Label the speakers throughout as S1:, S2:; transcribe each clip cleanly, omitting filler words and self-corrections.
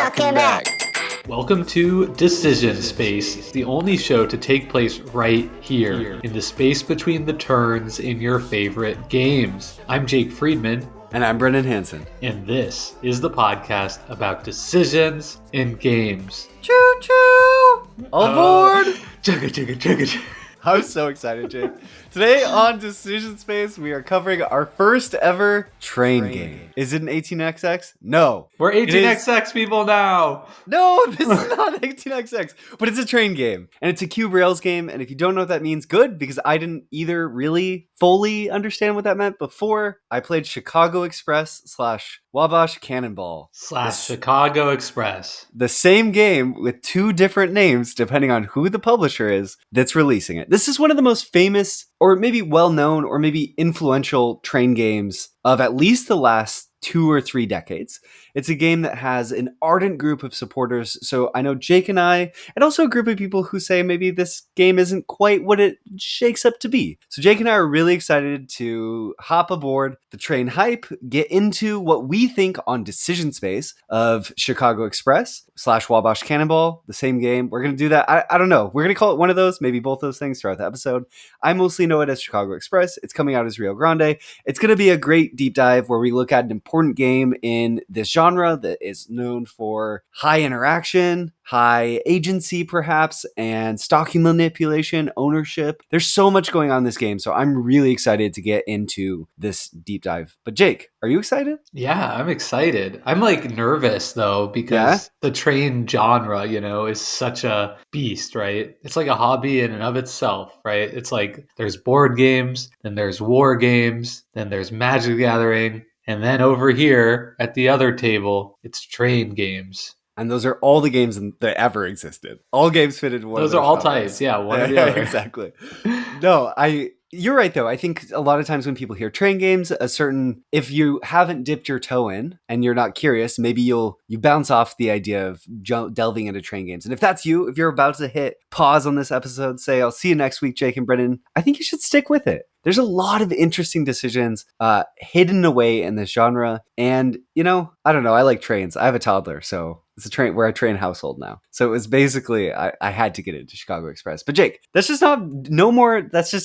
S1: Welcome back.
S2: Welcome to Decision Space, the only show to take place right here, in the space between the turns in your favorite games. I'm Jake Friedman.
S3: And I'm Brendan Hansen.
S2: And this is the podcast about decisions in games.
S3: Choo-choo! Aboard!
S2: Chugga, chugga, chugga, chugga.
S3: I'm so excited, Jake. Today on Decision Space, we are covering our first ever train game. Is it an 18XX? No.
S2: We're 18XX people now.
S3: No, this is not 18XX, but it's a train game. And it's a cube rails game. And if you don't know what that means, good, because I didn't either really fully understand what that meant before. I played Chicago Express / Wabash Cannonball.
S2: / Chicago Express.
S3: The same game with two different names, depending on who the publisher is that's releasing it. This is one of the most famous, or maybe well-known, or maybe influential train games of at least the last 2 or 3 decades. It's a game that has an ardent group of supporters. So I know Jake and I, and also a group of people who say maybe this game isn't quite what it shakes up to be. So Jake and I are really excited to hop aboard the train hype, get into what we think on Decision Space of Chicago Express / Wabash Cannonball, the same game. We're going to do that. I don't know. We're going to call it one of those, maybe both those things throughout the episode. I mostly know it as Chicago Express. It's coming out as Rio Grande. It's going to be a great deep dive where we look at an important game in this genre that is known for high interaction, high agency perhaps, and stocking manipulation, ownership. There's so much going on in this game, so I'm really excited to get into this deep dive. But Jake, are you excited?
S2: Yeah, I'm excited. I'm like nervous though, because the train genre, is such a beast, right? It's like a hobby in and of itself, right? It's like there's board games, then there's war games, then there's Magic the Gathering, and then over here at the other table, it's train games.
S3: And those are all the games that ever existed. All games fit into one of those.
S2: Those are all types, yeah, one or the other.
S3: Exactly. No, you're right though. I think a lot of times when people hear train games, if you haven't dipped your toe in and you're not curious, maybe you bounce off the idea of delving into train games. And if that's you, if you're about to hit pause on this episode, say, I'll see you next week, Jake and Brendan, I think you should stick with it. There's a lot of interesting decisions hidden away in this genre. And, I don't know. I like trains. I have a toddler, so we're a train household now. So it was basically, I had to get into Chicago Express. But Jake, let's just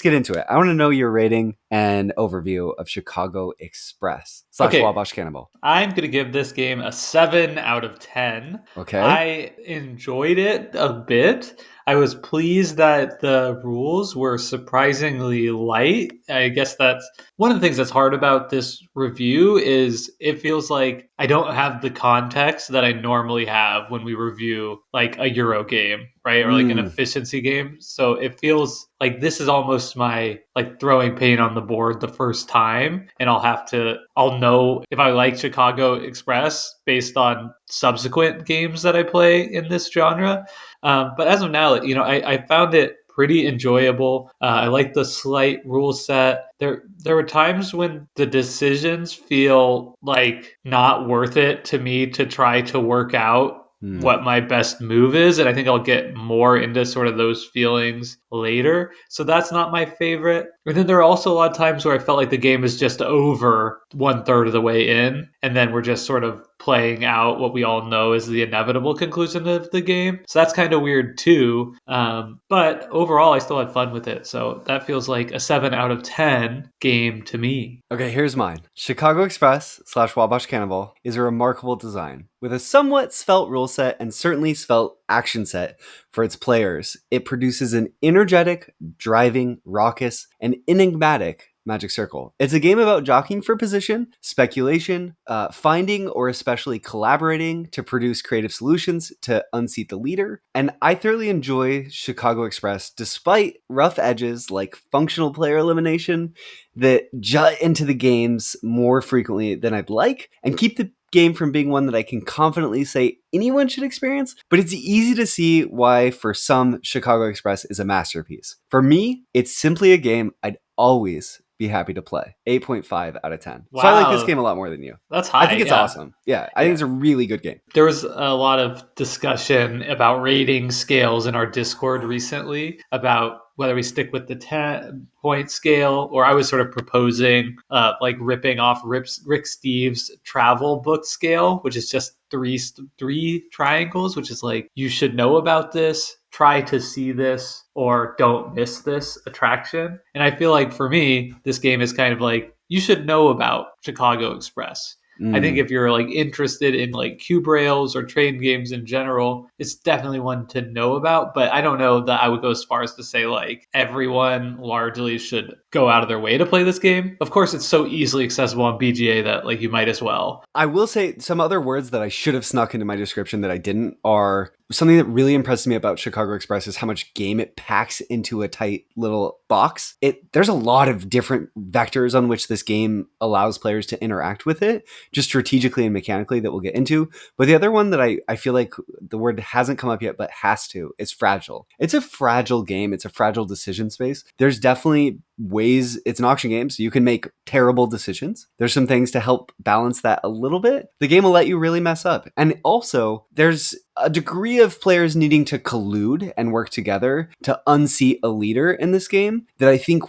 S3: get into it. I want to know your rating and overview of Chicago Express / Wabash Cannonball.
S2: I'm going to give this game a 7 out of 10.
S3: Okay.
S2: I enjoyed it a bit. I was pleased that the rules were surprisingly light. I guess that's one of the things that's hard about this review is it feels like I don't have the context that I normally have when we review like a Euro game, right? Or like an efficiency game. So it feels like this is almost my like throwing paint on the board the first time. And I'll know if I like Chicago Express based on subsequent games that I play in this genre. But as of now, I found it pretty enjoyable. I like the slight rule set. There were times when the decisions feel like not worth it to me to try to work out what my best move is. And I think I'll get more into sort of those feelings later. So that's not my favorite. And then there are also a lot of times where I felt like the game is just over 1/3 of the way in. And then we're just sort of playing out what we all know is the inevitable conclusion of the game. So that's kind of weird too. But overall, I still had fun with it. So that feels like a 7 out of 10 game to me.
S3: Okay, here's mine. Chicago Express / Wabash Cannonball is a remarkable design. With a somewhat svelte rule set and certainly svelte action set for its players, it produces an energetic, driving, raucous, and enigmatic Magic Circle. It's a game about jockeying for position, speculation, finding or especially collaborating to produce creative solutions to unseat the leader. And I thoroughly enjoy Chicago Express despite rough edges like functional player elimination that jut into the games more frequently than I'd like and keep the game from being one that I can confidently say anyone should experience, but it's easy to see why for some Chicago Express is a masterpiece. For me, it's simply a game I'd always be happy to play. 8.5 out of 10. Wow. So I like this game a lot more than you.
S2: That's high.
S3: I think it's awesome. Yeah, I think it's a really good game.
S2: There was a lot of discussion about rating scales in our Discord recently about whether we stick with the 10-point scale, or I was sort of proposing like ripping off Rick Steves' travel book scale, which is just three triangles, which is like, you should know about this, try to see this, or don't miss this attraction. And I feel like for me, this game is kind of like, you should know about Chicago Express. I think
S3: Mm.
S2: if you're like interested in like cube rails or train games in general, it's definitely one to know about. But I don't know that I would go as far as to say like everyone largely should go out of their way to play this game. Of course, it's so easily accessible on BGA that like you might as well.
S3: I will say some other words that I should have snuck into my description that I didn't are something that really impresses me about Chicago Express is how much game it packs into a tight little box. There's a lot of different vectors on which this game allows players to interact with it, just strategically and mechanically, that we'll get into. But the other one that I feel like the word hasn't come up yet, but has to, is fragile. It's a fragile game. It's a fragile decision space. There's definitely ways, it's an auction game, so you can make terrible decisions. There's some things to help balance that a little bit. The game will let you really mess up. And also, there's a degree of players needing to collude and work together to unseat a leader in this game that I think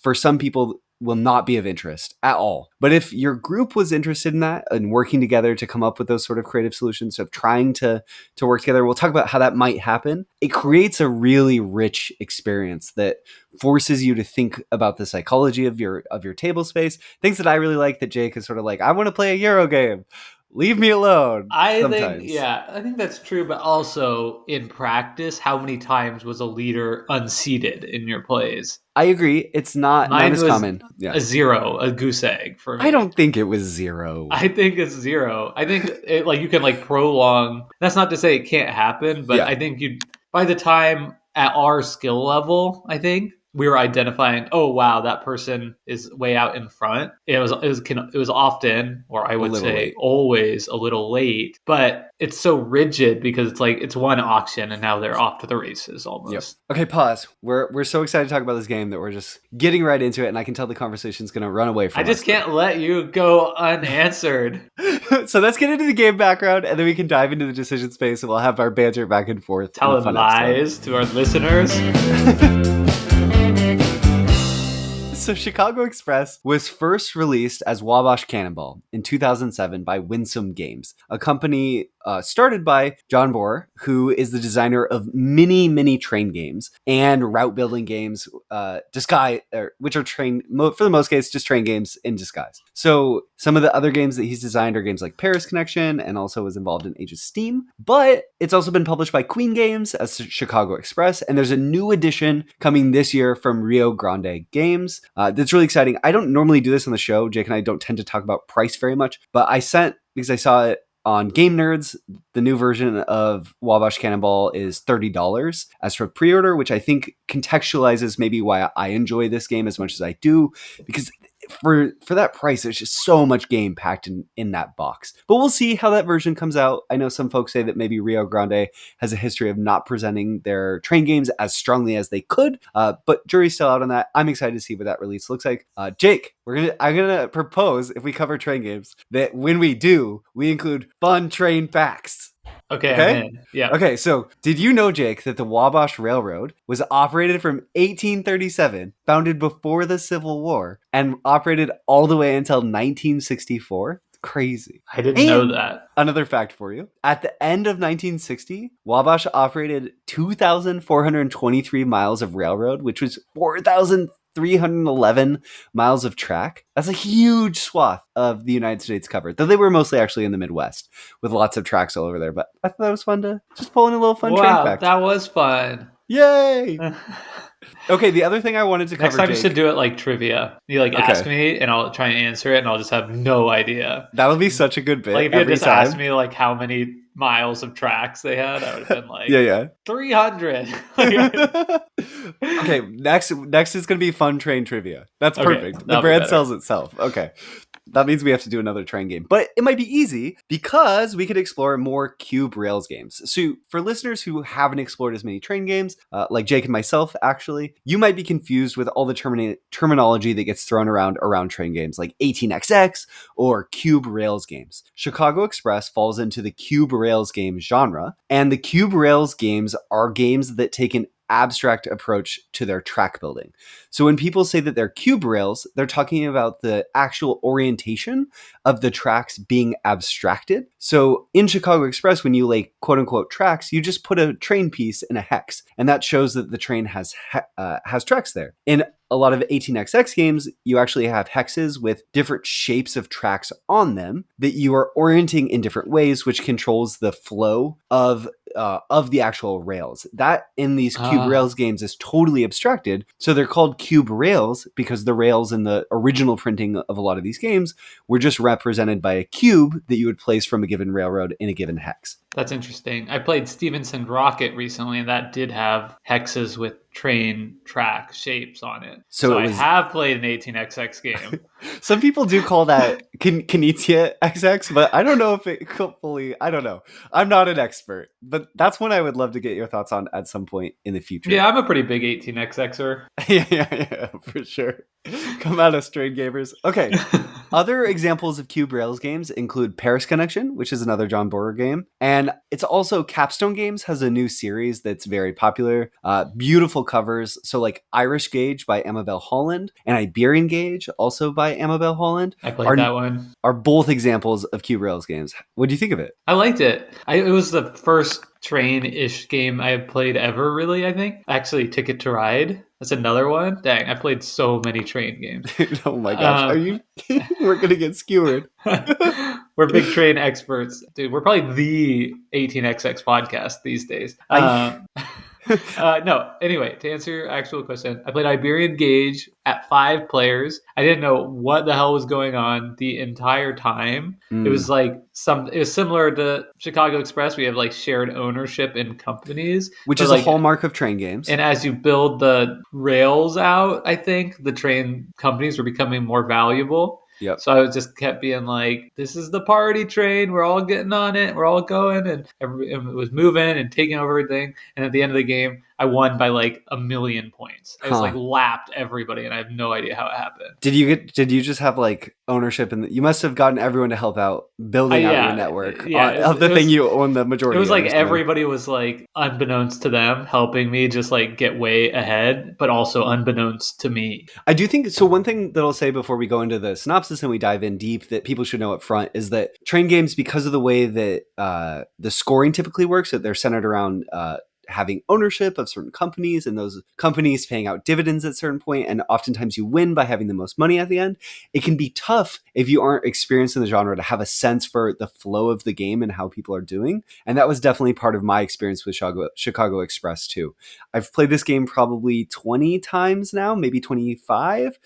S3: for some people will not be of interest at all. But if your group was interested in that and working together to come up with those sort of creative solutions of trying to work together, we'll talk about how that might happen. It creates a really rich experience that forces you to think about the psychology of your table space. Things that I really like that Jake is sort of like, I want to play a Euro game. Leave me alone
S2: I think,
S3: sometimes.
S2: yeah, I think that's true. But also in practice, how many times was a leader unseated in your plays?
S3: I agree. It's not
S2: Mine
S3: as
S2: was
S3: common. Yeah.
S2: a zero, a goose egg for
S3: I
S2: me.
S3: don't think it was zero.
S2: I think it's zero. I think it, like you can like prolong. That's not to say it can't happen, but
S3: Yeah.
S2: I think you by the time at our skill level, I think we were identifying. Oh wow, that person is way out in front. It was often, or I
S3: A
S2: would
S3: little
S2: say
S3: late.
S2: always, a little late. But it's so rigid because it's like it's one auction and now they're off to the races
S3: Yep.
S2: almost.
S3: Okay, pause. We're so excited to talk about this game that we're just getting right into it, and I can tell the conversation's going to run away
S2: I
S3: from
S2: just
S3: us.
S2: can't let you go unanswered.
S3: So let's get into the game background, and then we can dive into the decision space, and we'll have our banter back and forth in a
S2: Telling
S3: fun episode.
S2: lies to our listeners.
S3: So Chicago Express was first released as Wabash Cannonball in 2007 by Winsome Games, a company started by John Bohr, who is the designer of many train games and route building games, which are for the most case, just train games in disguise. So some of the other games that he's designed are games like Paris Connection, and also was involved in Age of Steam. But it's also been published by Queen Games as Chicago Express, and there's a new edition coming this year from Rio Grande Games. That's really exciting. I don't normally do this on the show. Jake and I don't tend to talk about price very much, but because I saw it on Game Nerds, the new version of Wabash Cannonball is $30 as for pre-order, which I think contextualizes maybe why I enjoy this game as much as I do, because for that price, there's just so much game packed in that box. But we'll see how that version comes out. I know some folks say that maybe Rio Grande has a history of not presenting their train games as strongly as they could, but jury's still out on that. I'm excited to see what that release looks like. Jake, I'm gonna propose, if we cover train games, that when we do, we include fun train facts.
S2: Okay, I'm
S3: Okay?
S2: in. Yeah.
S3: Okay, so did you know, Jake, that the Wabash Railroad was operated from 1837, founded before the Civil War, and operated all the way until 1964? It's crazy.
S2: I didn't know
S3: And
S2: that.
S3: another fact for you. At the end of 1960, Wabash operated 2,423 miles of railroad, which was 4,311 miles of track. That's a huge swath of the United States covered, though they were mostly actually in the Midwest with lots of tracks all over there. But I thought that was fun to just pull in a little fun train
S2: Wow,
S3: fact.
S2: that was fun.
S3: Yay! Okay, the other thing I wanted to
S2: Next
S3: cover,
S2: time you should
S3: Jake.
S2: do it like trivia. You like ask
S3: Okay,
S2: me and I'll try and answer it and I'll just have no idea.
S3: that'll be such a good
S2: Like
S3: bit
S2: if you had
S3: every
S2: just asked
S3: time.
S2: me like how many miles of tracks they had, I would have been like
S3: Yeah.
S2: 300.
S3: Okay, next is gonna be fun train trivia. That's
S2: Okay,
S3: perfect. The
S2: that'll be
S3: brand
S2: better.
S3: sells itself. Okay. That means we have to do another train game. But it might be easy because we could explore more cube rails games. So for listeners who haven't explored as many train games, like Jake and myself, actually, you might be confused with all the terminology that gets thrown around train games like 18XX or cube rails games. Chicago Express falls into the cube rails game genre, and the cube rails games are games that take an abstract approach to their track building. So when people say that they're cube rails, they're talking about the actual orientation of the tracks being abstracted. So in Chicago Express, when you lay quote unquote tracks, you just put a train piece in a hex, and that shows that the train has tracks there. In a lot of 18xx games, you actually have hexes with different shapes of tracks on them that you are orienting in different ways, which controls the flow of the actual rails. That in these cube rails games is totally abstracted. So they're called cube rails because the rails in the original printing of a lot of these games were just represented by a cube that you would place from a given railroad in a given hex.
S2: That's interesting. I played Stevenson Rocket recently, and that did have hexes with train track shapes on it.
S3: So
S2: So
S3: it
S2: I
S3: was.
S2: have played an 18xx game.
S3: Some people do call that Kanitia XX, but I don't know if it fully. I don't know. I'm not an expert, but that's one I would love to get your thoughts on at some point in the future.
S2: Yeah, I'm a pretty big 18xxer.
S3: yeah, for sure. Come at us, trade gamers. Okay. Other examples of cube rails games include Paris Connection, which is another John Borer game, and it's also Capstone Games has a new series that's very popular. Beautiful covers, so like Irish Gauge by Amabel Holland and Iberian Gauge, also by Amabel Holland,
S2: I played that one.
S3: are both examples of cube rails games. What do you think of it?
S2: I liked it. It was the first train-ish game I have played ever, really, I think. Actually, Ticket to Ride. That's another one. Dang, I played so many train games.
S3: Oh my gosh, are you? We're gonna get skewered.
S2: We're big train experts, dude. We're probably the 18xx podcast these days. No, anyway, to answer your actual question, I played Iberian Gauge at 5 players. I didn't know what the hell was going on the entire time. It was like it was similar to Chicago Express. We have like shared ownership in companies,
S3: which
S2: but
S3: is
S2: like,
S3: a hallmark of train games.
S2: and as you build the rails out, I think the train companies were becoming more valuable.
S3: Yep.
S2: So I just kept being like, this is the party train. We're all getting on it. We're all going. And it was moving and taking over everything. And at the end of the game, I won by like 1,000,000 points. I just like lapped everybody, and I have no idea how it happened.
S3: Did you just have like ownership in you must have gotten everyone to help out building out your network of the thing you own the majority.
S2: It was like everybody was like, unbeknownst to them, helping me just like get way ahead, but also unbeknownst to me.
S3: I do think so. One thing that I'll say before we go into the synopsis and we dive in deep that people should know up front is that train games, because of the way that the scoring typically works, that they're centered around having ownership of certain companies and those companies paying out dividends at a certain point, and oftentimes you win by having the most money at the end. It can be tough if you aren't experienced in the genre to have a sense for the flow of the game and how people are doing. And that was definitely part of my experience with Chicago Express too. I've played this game probably 20 times now, maybe 25,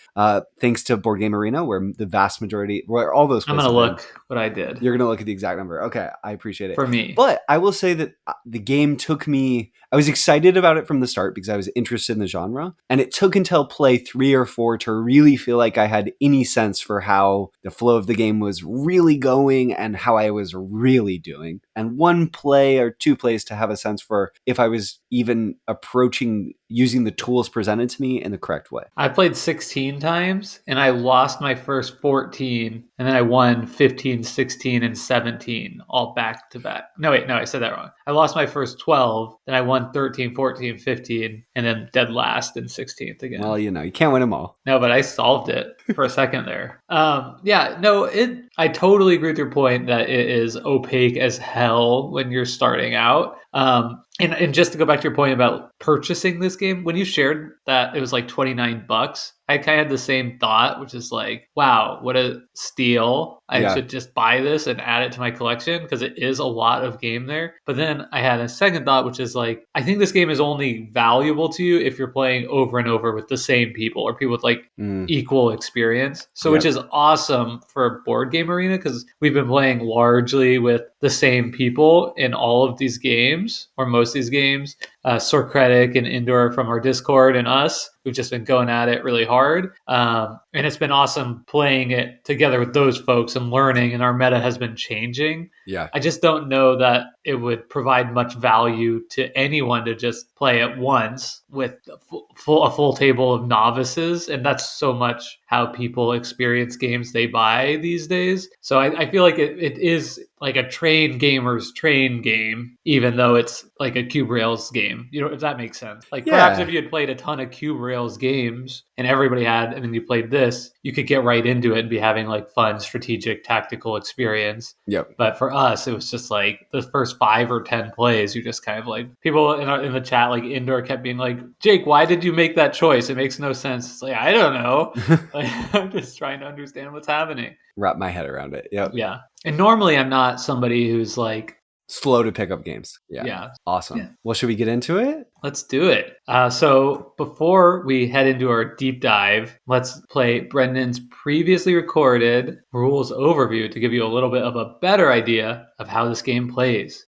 S3: thanks to Board Game Arena, where the vast majority, where all those places.
S2: I'm going to look what I did.
S3: You're going to look at the exact number. Okay, I appreciate it.
S2: For me.
S3: But I will say that the game took me, I was excited about it from the start because I was interested in the genre. And it took until play 3 or 4 to really feel like I had any sense for how the flow of the game was really going and how I was really doing. And 1 play or 2 plays to have a sense for if I was even approaching using the tools presented to me in the correct way.
S2: I played 16 times and I lost my first 14, and then I won 15, 16, and 17 all back to back. No, I said that wrong. I lost my first 12, then I won 13, 14, 15, and then dead last in 16th again.
S3: Well, you can't win them all.
S2: No, but I solved it for a second there. I totally agree with your point that it is opaque as hell when you're starting out. And just to go back to your point about purchasing this game, when you shared that it was like $29, I kind of had the same thought, which is like, wow, what a steal. I should just buy this and add it to my collection because it is a lot of game there. But then I had a second thought, which is like, I think this game is only valuable to you if you're playing over and over with the same people or people with like equal experience. So which is awesome for Board Game Arena because we've been playing largely with the same people in all of these games, or most of these games. Sorcretic and Indoor from our Discord and us, we've just been going at it really hard. And it's been awesome playing it together with those folks and learning, and our meta has been changing.
S3: Yeah.
S2: I just don't know that it would provide much value to anyone to just play it once with a full table of novices. And that's so much how people experience games they buy these days. So I feel like it is like a train gamer's train game, even though it's like a Cube Rails game. You know, if that makes sense. Like perhaps if
S3: Yeah.
S2: you had played a ton of Cube Rails games and everybody had, and then you played this, you could get right into it and be having like fun, strategic, tactical experience.
S3: Yep.
S2: But for us, it was just like the first 5 or 10 plays, you just kind of like people in the chat, like indoor, kept being like, "Jake, why did you make that choice? It makes no sense." It's like I don't know. Like I'm just trying to understand what's happening.
S3: Wrap my head around it. Yep.
S2: Yeah, and normally I'm not somebody who's like
S3: Slow to pick up games. Yeah.
S2: yeah.
S3: Awesome.
S2: Yeah.
S3: Well, should we get into it?
S2: Let's do it. So before we head into our deep dive, let's play Brendan's previously recorded rules overview to give you a little bit of a better idea of how this game plays.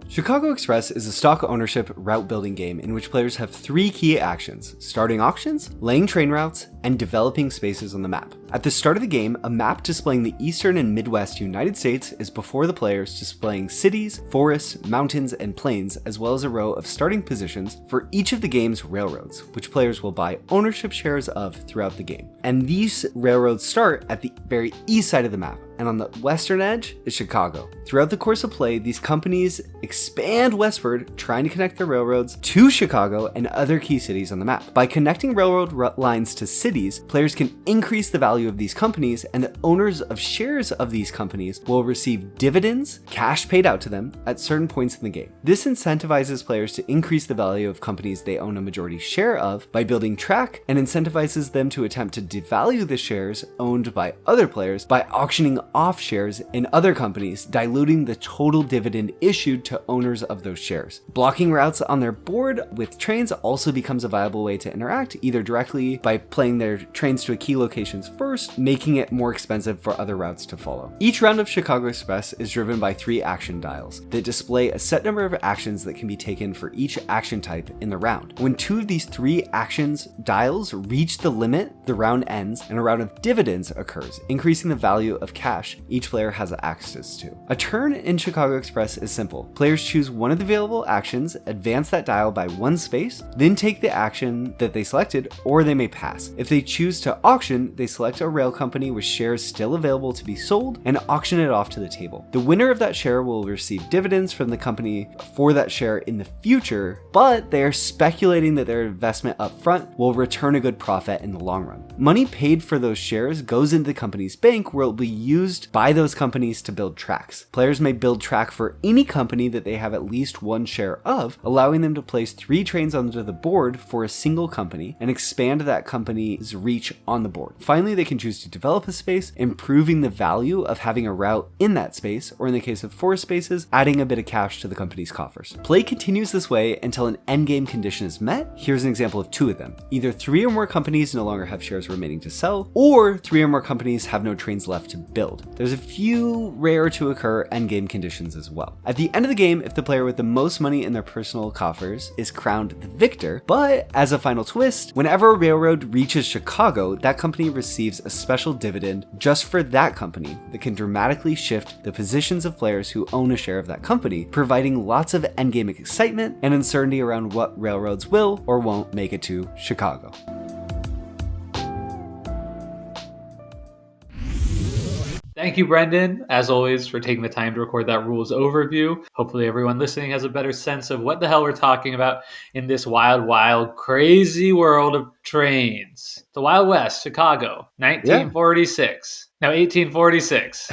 S3: Chicago Express is a stock ownership route building game in which players have 3 key actions: starting auctions, laying train routes, and developing spaces on the map. At the start of the game, a map displaying the eastern and midwest United States is before the players, displaying cities, forests, mountains, and plains, as well as a row of starting positions for each of the game's railroads, which players will buy ownership shares of throughout the game. And these railroads start at the very east side of the map, and on the western edge is Chicago. Throughout the course of play, these companies expand westward, trying to connect their railroads to Chicago and other key cities on the map. By connecting railroad lines to cities, players can increase the value of these companies, and the owners of shares of these companies will receive dividends, cash paid out to them, at certain points in the game. This incentivizes players to increase the value of companies they own a majority share of by building track, and incentivizes them to attempt to devalue the shares owned by other players by auctioning off shares in other companies, diluting the total dividend issued to owners of those shares. Blocking routes on their board with trains also becomes a viable way to interact, either directly by playing their trains to a key locations first, making it more expensive for other routes to follow. Each round of Chicago Express is driven by 3 action dials that display a set number of actions that can be taken for each action type in the round. When 2 of these 3 actions dials reach the limit, the round ends and a round of dividends occurs, increasing the value of cash each player has access to. A turn in Chicago Express is simple. Players choose one of the available actions, advance that dial by 1 space, then take the action that they selected, or they may pass. If they choose to auction, they select a rail company with shares still available to be sold and auction it off to the table. The winner of that share will receive dividends from the company for that share in the future, but they are speculating that their investment up front will return a good profit in the long run. Money paid for those shares goes into the company's bank, where it will be used by those companies to build tracks. Players may build track for any company that they have at least 1 share of, allowing them to place 3 trains onto the board for a single company and expand that company's reach on the board. Finally, they can choose to develop a space, improving the value of having a route in that space, or in the case of 4 spaces, adding a bit of cash to the company's coffers. Play continues this way until an endgame condition is met. Here's an example of 2 of them. Either 3 or more companies no longer have shares remaining to sell, or 3 or more companies have no trains left to build. There's a few rare to occur endgame conditions as well. At the end of the game, if the player with the most money in their personal coffers is crowned the victor, but as a final twist, whenever a railroad reaches Chicago, that company receives a special dividend just for that company that can dramatically shift the positions of players who own a share of that company, providing lots of endgame excitement and uncertainty around what railroads will or won't make it to Chicago.
S2: Thank you, Brendan, as always, for taking the time to record that rules overview. Hopefully everyone listening has a better sense of what the hell we're talking about in this wild, wild, crazy world of trains. The Wild West, Chicago, 1946. Now 1846.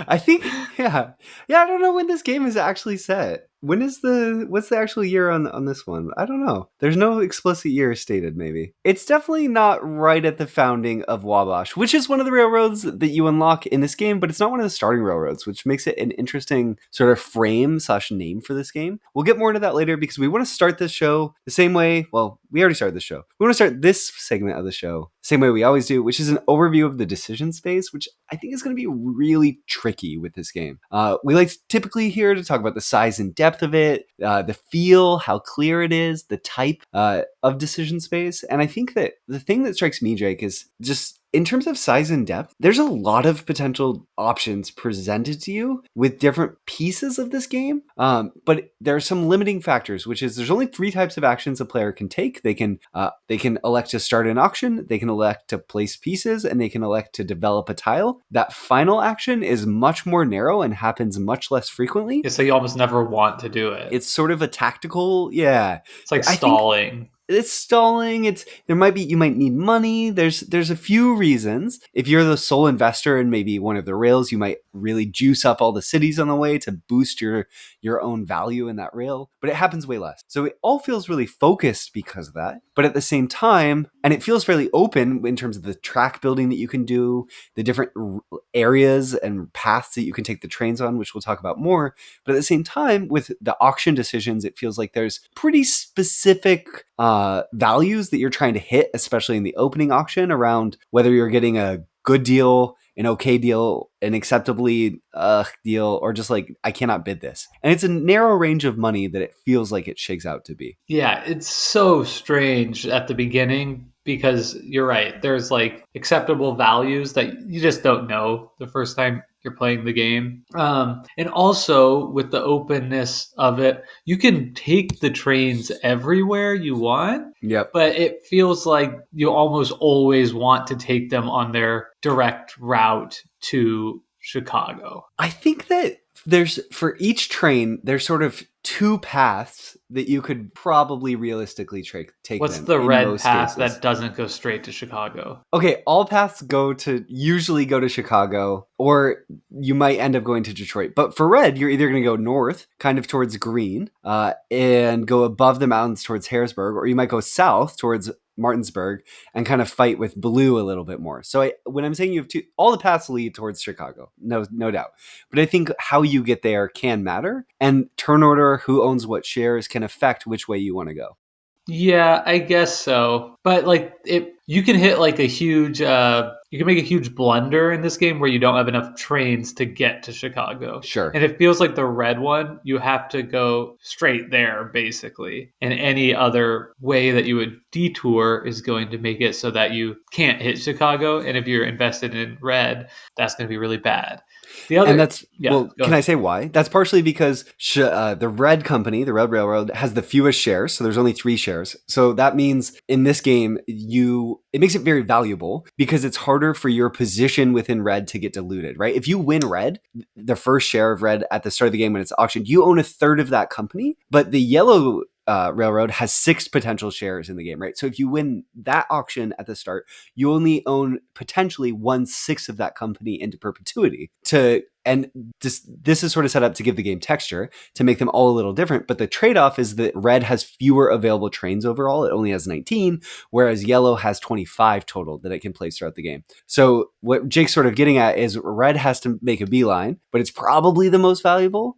S3: I think, yeah, I don't know when this game is actually set. What's the actual year on this one? I don't know. There's no explicit year stated, maybe. It's definitely not right at the founding of Wabash, which is one of the railroads that you unlock in this game, but it's not one of the starting railroads, which makes it an interesting sort of frame/name for this game. We'll get more into that later because we want to start this show the same way. Well, we already started the show. We want to start this segment of the show the same way we always do, which is an overview of the decision space, which I think is going to be really tricky with this game. We like typically here to talk about the size and depth of it, the feel, how clear it is, the type of decision space. And I think that the thing that strikes me, Jake, is just in terms of size and depth, there's a lot of potential options presented to you with different pieces of this game. But there are some limiting factors, which is there's only 3 types of actions a player can take. They can elect to start an auction, they can elect to place pieces, and they can elect to develop a tile. That final action is much more narrow and happens much less frequently.
S2: So you almost never want to do it.
S3: It's sort of a tactical, yeah.
S2: It's like
S3: I think
S2: stalling.
S3: it's stalling. You might need money. There's a few reasons. If you're the sole investor in maybe one of the rails, you might really juice up all the cities on the way to boost your own value in that rail. But it happens way less. So it all feels really focused because of that. But at the same time, and it feels fairly open in terms of the track building that you can do, the different areas and paths that you can take the trains on, which we'll talk about more. But at the same time, with the auction decisions, it feels like there's pretty specific values that you're trying to hit, especially in the opening auction, around whether you're getting a good deal, an okay deal, an acceptably deal, or just like, I cannot bid this. And it's a narrow range of money that it feels like it shakes out to be.
S2: Yeah, it's so strange at the beginning because you're right. There's like acceptable values that you just don't know the first time you're playing the game. And also with the openness of it, you can take the trains everywhere you want,
S3: Yep.
S2: but it feels like you almost always want to take them on their direct route to Chicago.
S3: I think that there's, for each train, there's sort of 2 paths that you could probably realistically take
S2: What's
S3: them
S2: the
S3: in
S2: red
S3: most
S2: path
S3: cases.
S2: that doesn't go straight to Chicago?
S3: Okay, all paths usually go to Chicago, or you might end up going to Detroit. But for red, you're either going to go north, kind of towards green, and go above the mountains towards Harrisburg, or you might go south towards Martinsburg and kind of fight with blue a little bit more. So when I'm saying you have all the paths lead towards Chicago, no doubt. But I think how you get there can matter, and turn order, who owns what shares, can affect which way you want to go.
S2: Yeah, I guess so. But like you can hit like a huge you can make a huge blunder in this game where you don't have enough trains to get to Chicago.
S3: Sure.
S2: And it feels like the red one, you have to go straight there basically. And any other way that you would detour is going to make it so that you can't hit Chicago. And if you're invested in red, that's going to be really bad. The
S3: And
S2: other
S3: that's,
S2: Yeah,
S3: well,
S2: go
S3: can I
S2: ahead.
S3: say why? That's partially because the Red Company, the Red Railroad, has the fewest shares. So there's only 3 shares. So that means in this game, it makes it very valuable because it's harder for your position within red to get diluted, right? If you win red, the first share of red at the start of the game when it's auctioned, you own a third of that company. But the yellow railroad has 6 potential shares in the game, right? So if you win that auction at the start, you only own potentially 1/6 of that company into perpetuity. And this is sort of set up to give the game texture, to make them all a little different. But the trade-off is that red has fewer available trains overall. It only has 19, whereas yellow has 25 total that it can place throughout the game. So what Jake's sort of getting at is red has to make a beeline, but it's probably the most valuable.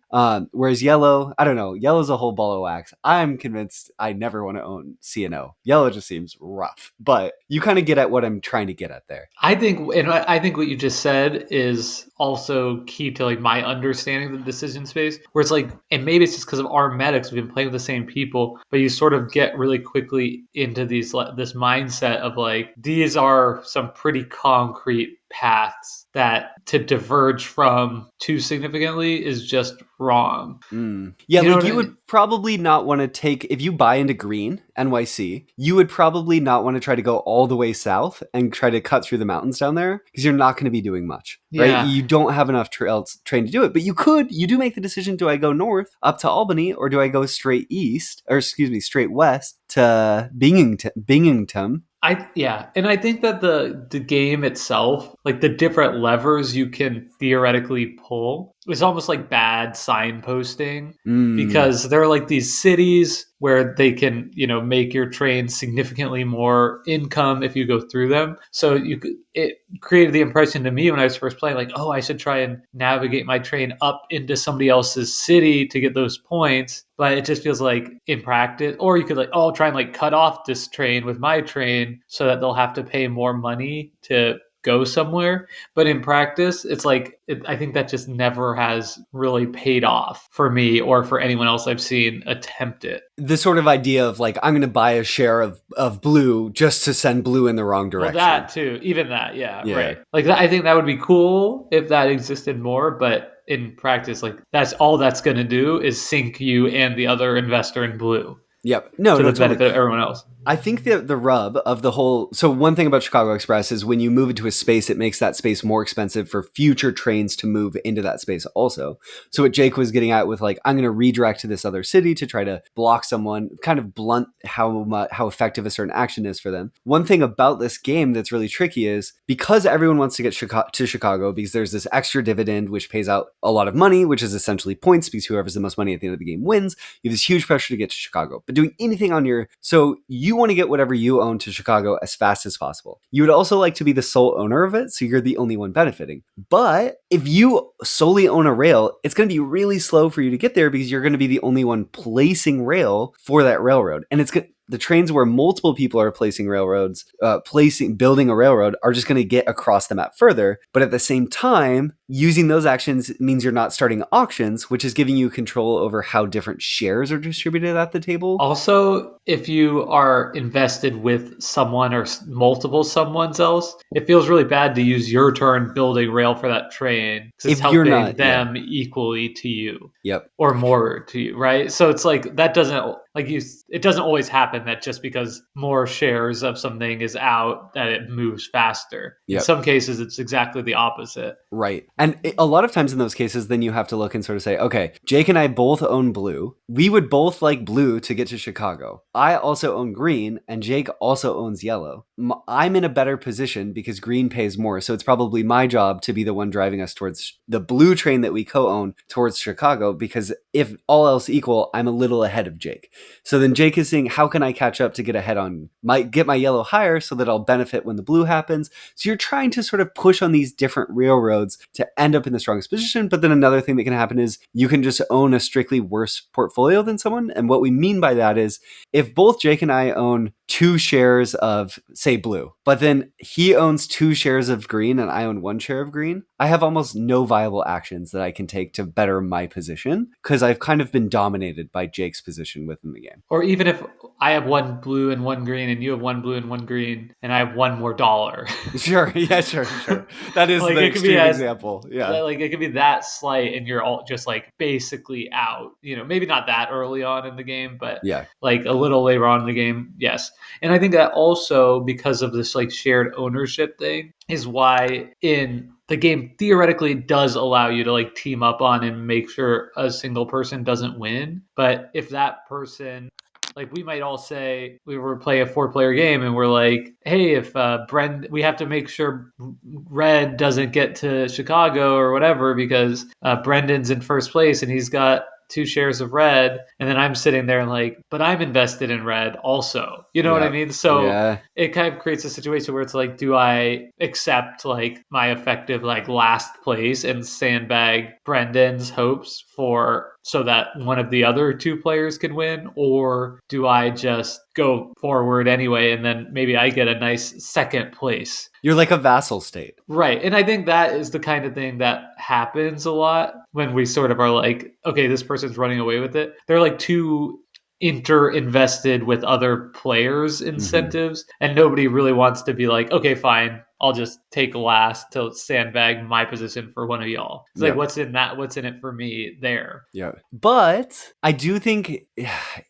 S3: Whereas yellow, I don't know, yellow's a whole ball of wax. I'm convinced I never want to own C&O. Yellow just seems rough, but you kind of get at what I'm trying to get at there.
S2: I think what you just said is also key to like my understanding of the decision space, where it's like, and maybe it's just because of our medics, we've been playing with the same people, but you sort of get really quickly into this mindset of like, these are some pretty concrete paths that to diverge from too significantly is just wrong.
S3: Yeah,
S2: You know
S3: like
S2: what
S3: you would probably not want to take, if you buy into green, NYC, you would probably not want to try to go all the way south and try to cut through the mountains down there because you're not going to be doing much, right?
S2: Yeah.
S3: You don't have enough train to do it, but you do make the decision, do I go north up to Albany or do I go straight west to Binghamton?
S2: And I think that the game itself, like the different levers you can theoretically pull, is almost like bad signposting
S3: Mm.
S2: because there are like these cities where they can, make your train significantly more income if you go through them. So it created the impression to me when I was first playing, like, oh, I should try and navigate my train up into somebody else's city to get those points. But it just feels like in practice, or you could like, oh, I'll try and like cut off this train with my train so that they'll have to pay more money to go somewhere. But in practice, it's like I think that just never has really paid off for me or for anyone else I've seen attempt it.
S3: The sort of idea of like, I'm going to buy a share of blue just to send blue in the wrong
S2: Well,
S3: direction.
S2: that too, even that, yeah,
S3: Yeah.
S2: right. Like that, I think that would be cool if that existed more, but in practice, like that's all that's going to do is sink you and the other investor in blue
S3: Yep. No,
S2: to
S3: no,
S2: the
S3: totally.
S2: benefit of everyone else.
S3: I think the rub of the whole. So one thing about Chicago Express is when you move into a space, it makes that space more expensive for future trains to move into that space also. So what Jake was getting at with like, I'm going to redirect to this other city to try to block someone, kind of blunt how effective a certain action is for them. One thing about this game that's really tricky is because everyone wants to get to Chicago because there's this extra dividend which pays out a lot of money, which is essentially points because whoever's the most money at the end of the game wins. You have this huge pressure to get to Chicago, but doing anything on your you want to get whatever you own to Chicago as fast as possible. You would also like to be the sole owner of it, so you're the only one benefiting. But if you solely own a rail, it's going to be really slow for you to get there because you're going to be the only one placing rail for that railroad. And it's good. The trains where multiple people are placing railroads, building a railroad are just going to get across the map further. But at the same time, using those actions means you're not starting auctions, which is giving you control over how different shares are distributed at the table.
S2: Also, if you are invested with someone or multiple someone's else, it feels really bad to use your turn building rail for that train because it's
S3: If you're
S2: helping
S3: not, yeah.
S2: them equally to you
S3: Yep.
S2: or more to you, right? So it's like that doesn't like you. It doesn't always happen that just because more shares of something is out that it moves faster. In
S3: Yep.
S2: some cases, it's exactly the opposite.
S3: Right. And a lot of times in those cases, then you have to look and sort of say, okay, Jake and I both own blue. We would both like blue to get to Chicago. I also own green, and Jake also owns yellow. I'm in a better position because green pays more. So it's probably my job to be the one driving us towards the blue train that we co-own towards Chicago, because if all else equal, I'm a little ahead of Jake. So then Jake is saying, how can I catch up to get ahead get my yellow higher so that I'll benefit when the blue happens? So you're trying to sort of push on these different railroads to end up in the strongest position. But then another thing that can happen is you can just own a strictly worse portfolio than someone. And what we mean by that is if both Jake and I own 2 shares of, say, blue, but then he owns 2 shares of green and I own 1 share of green, I have almost no viable actions that I can take to better my position because I've kind of been dominated by Jake's position within the game.
S2: Or even if I have one blue and one green, and you have one blue and one green, and I have one more dollar.
S3: Sure. Yeah, sure. That is
S2: Like
S3: the
S2: it could be
S3: extreme
S2: as
S3: example. Yeah.
S2: like it could be that slight, and you're all just like basically out. You know, maybe not that early on in the game, but
S3: Yeah.
S2: like a little later on in the game, yes. And I think that also because of this like shared ownership thing is why in the game theoretically does allow you to like team up on and make sure a single person doesn't win. But if that person like we might all say we were play a 4-player game and we're like, hey, if we have to make sure Red doesn't get to Chicago or whatever because Brendan's in first place and he's got 2 shares of red, and then I'm sitting there and like, but I'm invested in red also. You know what I
S3: Yeah.
S2: mean? So
S3: Yeah.
S2: it kind of creates a situation where it's like, do I accept like my effective like last place and sandbag Brendan's hopes for so that one of the other 2 players can win, or do I just go forward anyway and then maybe I get a nice second place?
S3: You're like a vassal state.
S2: Right. And I think that is the kind of thing that happens a lot when we sort of are like, okay, this person's running away with it. They're like too inter-invested with other players'
S3: Mm-hmm.
S2: incentives, and nobody really wants to be like, okay, fine, I'll just take last to sandbag my position for one of y'all. It's like,
S3: Yep.
S2: what's in that? What's in it for me there?
S3: Yeah. But I do think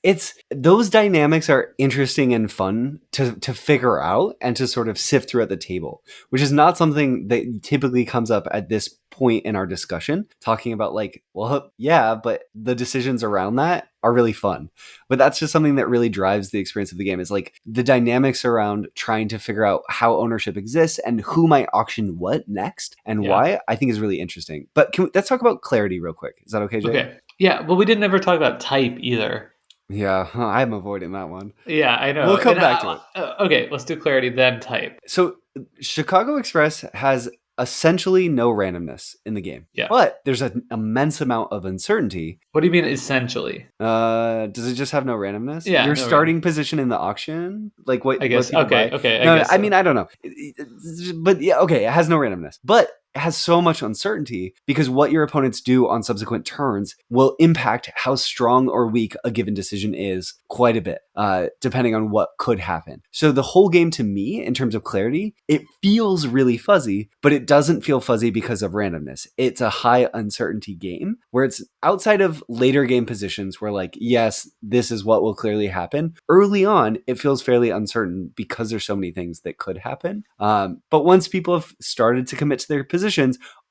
S3: it's those dynamics are interesting and fun to figure out and to sort of sift through at the table, which is not something that typically comes up at this point in our discussion, talking about like, well, yeah, but the decisions around that are really fun. But that's just something that really drives the experience of the game is like the dynamics around trying to figure out how ownership exists and who might auction what next and
S2: Yeah.
S3: why, I think is really interesting. But let's talk about clarity real quick. Is that okay, Jake?
S2: Okay. Yeah. Well, we didn't ever talk about type either.
S3: Yeah, I'm avoiding that one.
S2: Yeah, I know.
S3: We'll come
S2: And
S3: back to it.
S2: okay, let's do clarity then type.
S3: So, Chicago Express has essentially no randomness in the game.
S2: Yeah.
S3: But there's an immense amount of uncertainty.
S2: What do you mean essentially?
S3: Does it just have no randomness?
S2: Yeah,
S3: Your
S2: no random.
S3: starting position in the auction, like
S2: I
S3: what
S2: guess.
S3: people
S2: Okay.
S3: buy?
S2: Okay. I
S3: No,
S2: guess
S3: I
S2: so.
S3: mean I don't know. But yeah, okay, it has no randomness. But it has so much uncertainty because what your opponents do on subsequent turns will impact how strong or weak a given decision is quite a bit, depending on what could happen. So the whole game to me, in terms of clarity, it feels really fuzzy, but it doesn't feel fuzzy because of randomness. It's a high uncertainty game where it's outside of later game positions where, like, yes, this is what will clearly happen. Early on, it feels fairly uncertain because there's so many things that could happen. But once people have started to commit to their positions,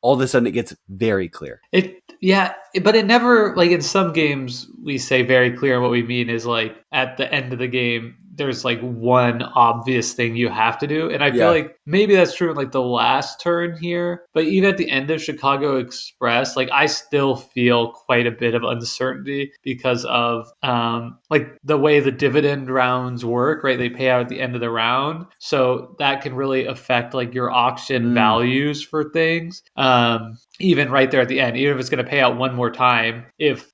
S3: all of a sudden it gets very clear.
S2: But it never, like, in some games we say very clear. What we mean is, like, at the end of the game there's like one obvious thing you have to do, and I feel
S3: Yeah.
S2: like maybe that's true in like the last turn here, but even at the end of Chicago Express, like, I still feel quite a bit of uncertainty because of like the way the dividend rounds work, right? They pay out at the end of the round, so that can really affect like your auction
S3: Mm.
S2: values for things. Even right there at the end, even if it's going to pay out one more time, if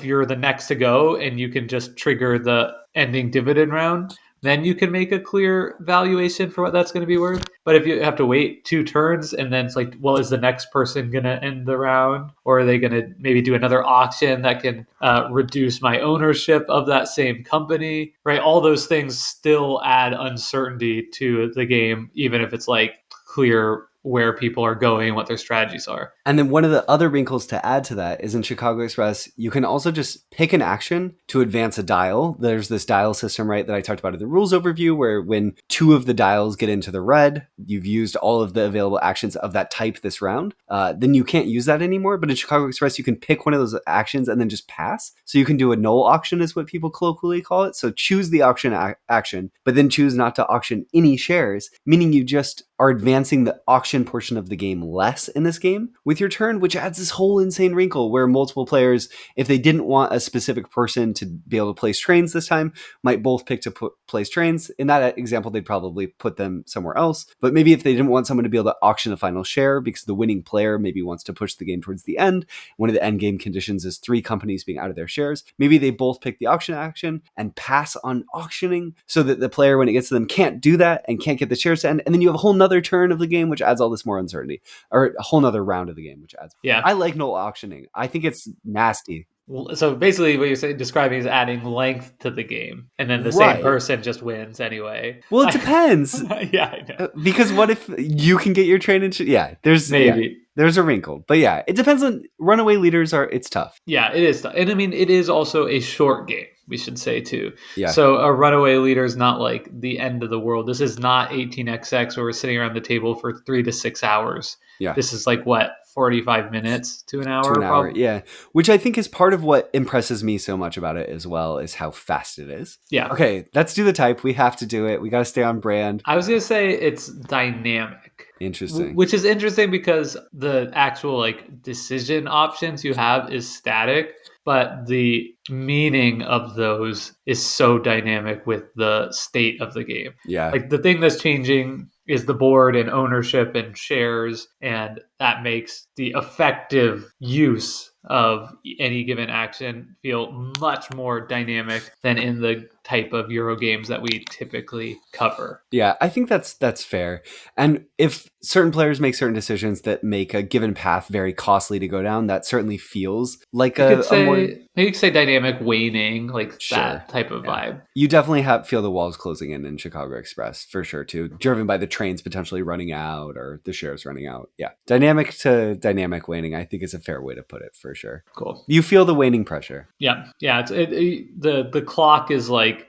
S2: you're the next to go and you can just trigger the ending dividend round, then you can make a clear valuation for what that's going to be worth. But if you have to wait 2 turns and then it's like, well, is the next person going to end the round, or are they going to maybe do another auction that can reduce my ownership of that same company, right? All those things still add uncertainty to the game, even if it's like clear where people are going, what their strategies are.
S3: And then one of the other wrinkles to add to that is in Chicago Express, you can also just pick an action to advance a dial. There's this dial system, right, that I talked about in the rules overview, where when 2 of the dials get into the red, you've used all of the available actions of that type this round. Then you can't use that anymore. But in Chicago Express, you can pick one of those actions and then just pass. So you can do a null auction, is what people colloquially call it. So choose the auction action, but then choose not to auction any shares, meaning you just are advancing the auction portion of the game less in this game with your turn, which adds this whole insane wrinkle where multiple players, if they didn't want a specific person to be able to place trains this time, might both pick to place trains. In that example, they'd probably put them somewhere else. But maybe if they didn't want someone to be able to auction a final share because the winning player maybe wants to push the game towards the end, one of the end game conditions is 3 companies being out of their shares, maybe they both pick the auction action and pass on auctioning so that the player, when it gets to them, can't do that and can't get the shares to end. And then you have a whole nother turn of the game, which adds all this more uncertainty, or a whole nother round of the game, which adds.
S2: Yeah.
S3: I like null auctioning. I think it's nasty.
S2: So basically, what you're saying, describing is adding length to the game, and then the same
S3: Right.
S2: person just wins anyway.
S3: Well, it depends.
S2: Yeah, I know.
S3: Because what if you can get your train and yeah, there's
S2: Maybe.
S3: there's a wrinkle. But yeah, it depends on runaway leaders it's tough.
S2: Yeah, it is. And I mean, it is also a short game, we should say, too.
S3: Yeah.
S2: So a runaway leader is not like the end of the world. This is not 18xx where we're sitting around the table for 3 to 6 hours.
S3: Yeah.
S2: This is like, what, 45 minutes to an hour?
S3: To an hour, yeah. Which I think is part of what impresses me so much about it as well, is how fast it is.
S2: Yeah.
S3: Okay, let's do the type. We have to do it. We got to stay on brand.
S2: I was going to say it's dynamic.
S3: Interesting.
S2: Which is interesting because the actual like decision options you have is static, but the meaning of those is so dynamic with the state of the game.
S3: Yeah.
S2: Like the thing that's changing is the board and ownership and shares, and that makes the effective use of any given action feel much more dynamic than in the type of Euro games that we typically cover.
S3: Yeah, I think that's fair. And if certain players make certain decisions that make a given path very costly to go down, that certainly feels like
S2: You could say,
S3: more...
S2: maybe you could say dynamic waning, like
S3: Sure.
S2: that type of vibe.
S3: You definitely feel the walls closing in Chicago Express, for sure, too. Driven by the trains potentially running out or the shares running out. Yeah. Dynamic to dynamic waning, I think is a fair way to put it, for sure.
S2: Cool.
S3: You feel the waning pressure.
S2: Yeah. Yeah. The clock is like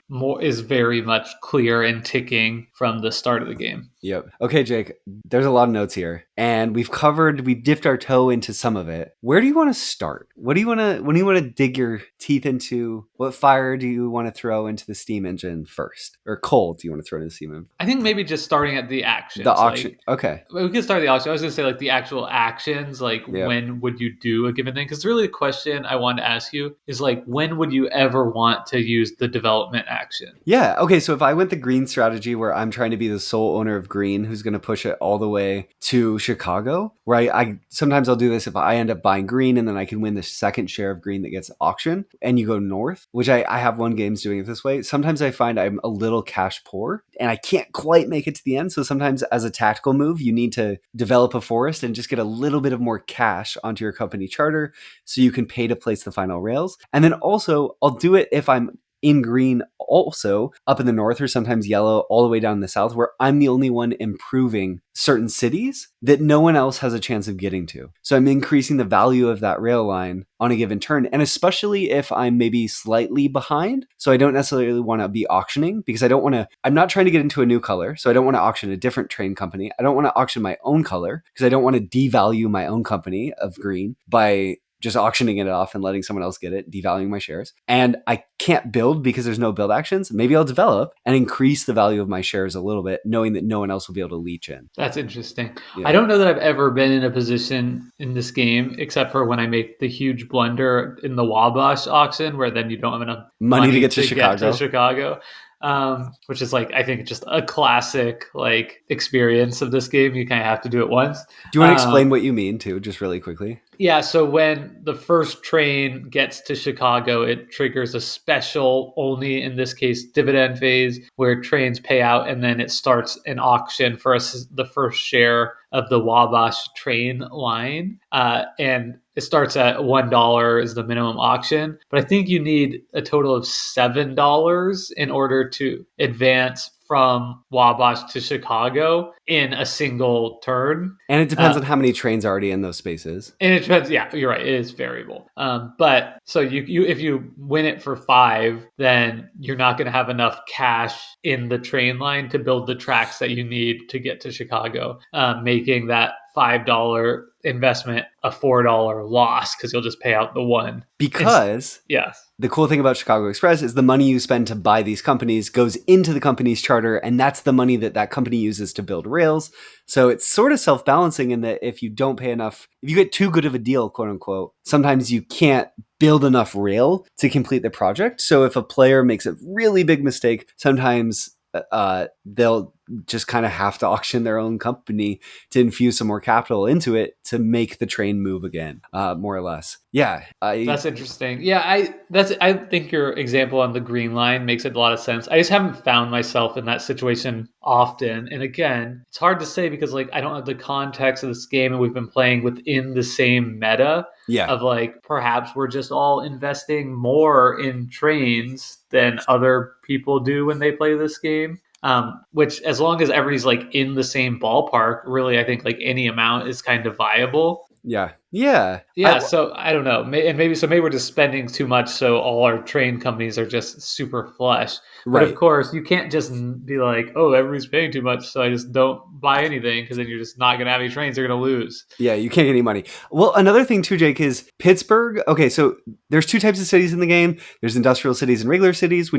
S2: is very much clear and ticking from the start of the game.
S3: Yep. Okay, Jake, there's a lot of notes here, and we've dipped our toe into some of it. Where do you want to start? When do you want to dig your teeth into? What fire do you want to throw into the steam engine first? Or coal do you want to throw into the steam engine?
S2: I think maybe just starting at the actions.
S3: The auction.
S2: Like,
S3: okay.
S2: We could start the auction. I was going to say like the actual actions, like when would you do a given thing? Because really the question I wanted to ask you is like, when would you ever want to use the development action.
S3: Yeah. Okay. So if I went the green strategy where I'm trying to be the sole owner of green who's going to push it all the way to Chicago, where I sometimes I'll do this if I end up buying green and then I can win the second share of green that gets auctioned and you go north, which I have won games doing it this way. Sometimes I find I'm a little cash poor and I can't quite make it to the end. So sometimes as a tactical move, you need to develop a forest and just get a little bit of more cash onto your company charter so you can pay to place the final rails. And then also I'll do it if I'm in green also up in the north or sometimes yellow all the way down in the south where I'm the only one improving certain cities that no one else has a chance of getting to. So I'm increasing the value of that rail line on a given turn. And especially if I'm maybe slightly behind. So I don't necessarily want to be auctioning because I'm not trying to get into a new color. So I don't want to auction a different train company. I don't want to auction my own color because I don't want to devalue my own company of green by just auctioning it off and letting someone else get it, devaluing my shares. And I can't build because there's no build actions. Maybe I'll develop and increase the value of my shares a little bit, knowing that no one else will be able to leech in.
S2: That's interesting. I
S3: Yeah.
S2: don't know that I've ever been in a position in this game, except for when I make the huge blunder in the Wabash auction, where then you don't have enough
S3: Money to
S2: money
S3: get to
S2: to get to
S3: Chicago.
S2: Chicago, which is like, I think just a classic like experience of this game. You kind of have to do it once.
S3: Do you want to explain what you mean too, just really quickly?
S2: Yeah, so when the first train gets to Chicago, it triggers a special, only in this case, dividend phase where trains pay out, and then it starts an auction for us, the first share of the Wabash train line. And it starts at $1 is the minimum auction, but I think you need a total of $7 in order to advance from Wabash to Chicago in a single turn.
S3: And it depends on how many trains are already in those spaces.
S2: And it depends. Yeah, you're right. It is variable. But so you if you win it for 5, then you're not going to have enough cash in the train line to build the tracks that you need to get to Chicago, making that $5 investment a $4 loss because you'll just pay out the one.
S3: Because
S2: Yes.
S3: the cool thing about Chicago Express is the money you spend to buy these companies goes into the company's charter, and that's the money that that company uses to build rails. So it's sort of self-balancing in that if you don't pay enough, if you get too good of a deal, quote unquote, sometimes you can't build enough rail to complete the project. So if a player makes a really big mistake, sometimes they'll just kind of have to auction their own company to infuse some more capital into it to make the train move again, more or less. Yeah,
S2: That's interesting. Yeah, I think your example on the green line makes a lot of sense. I just haven't found myself in that situation often. And again, it's hard to say because like I don't have the context of this game and we've been playing within the same meta
S3: yeah.
S2: of like perhaps we're just all investing more in trains than other people do when they play this game. Which as long as everybody's like in the same ballpark, really I think like any amount is kind of viable.
S3: Yeah. Yeah.
S2: Yeah, so I don't know, and maybe we're just spending too much, so all our train companies are just super flush. But of
S3: Right.
S2: course, you can't just be like, "Oh, everybody's paying too much, so I just don't buy anything," because then you're just not going to have any trains. You're going to lose.
S3: Yeah, you can't get any money. Well, another thing too, Jake, is Pittsburgh. Okay, so there's two types of cities in the game. There's industrial cities and regular cities.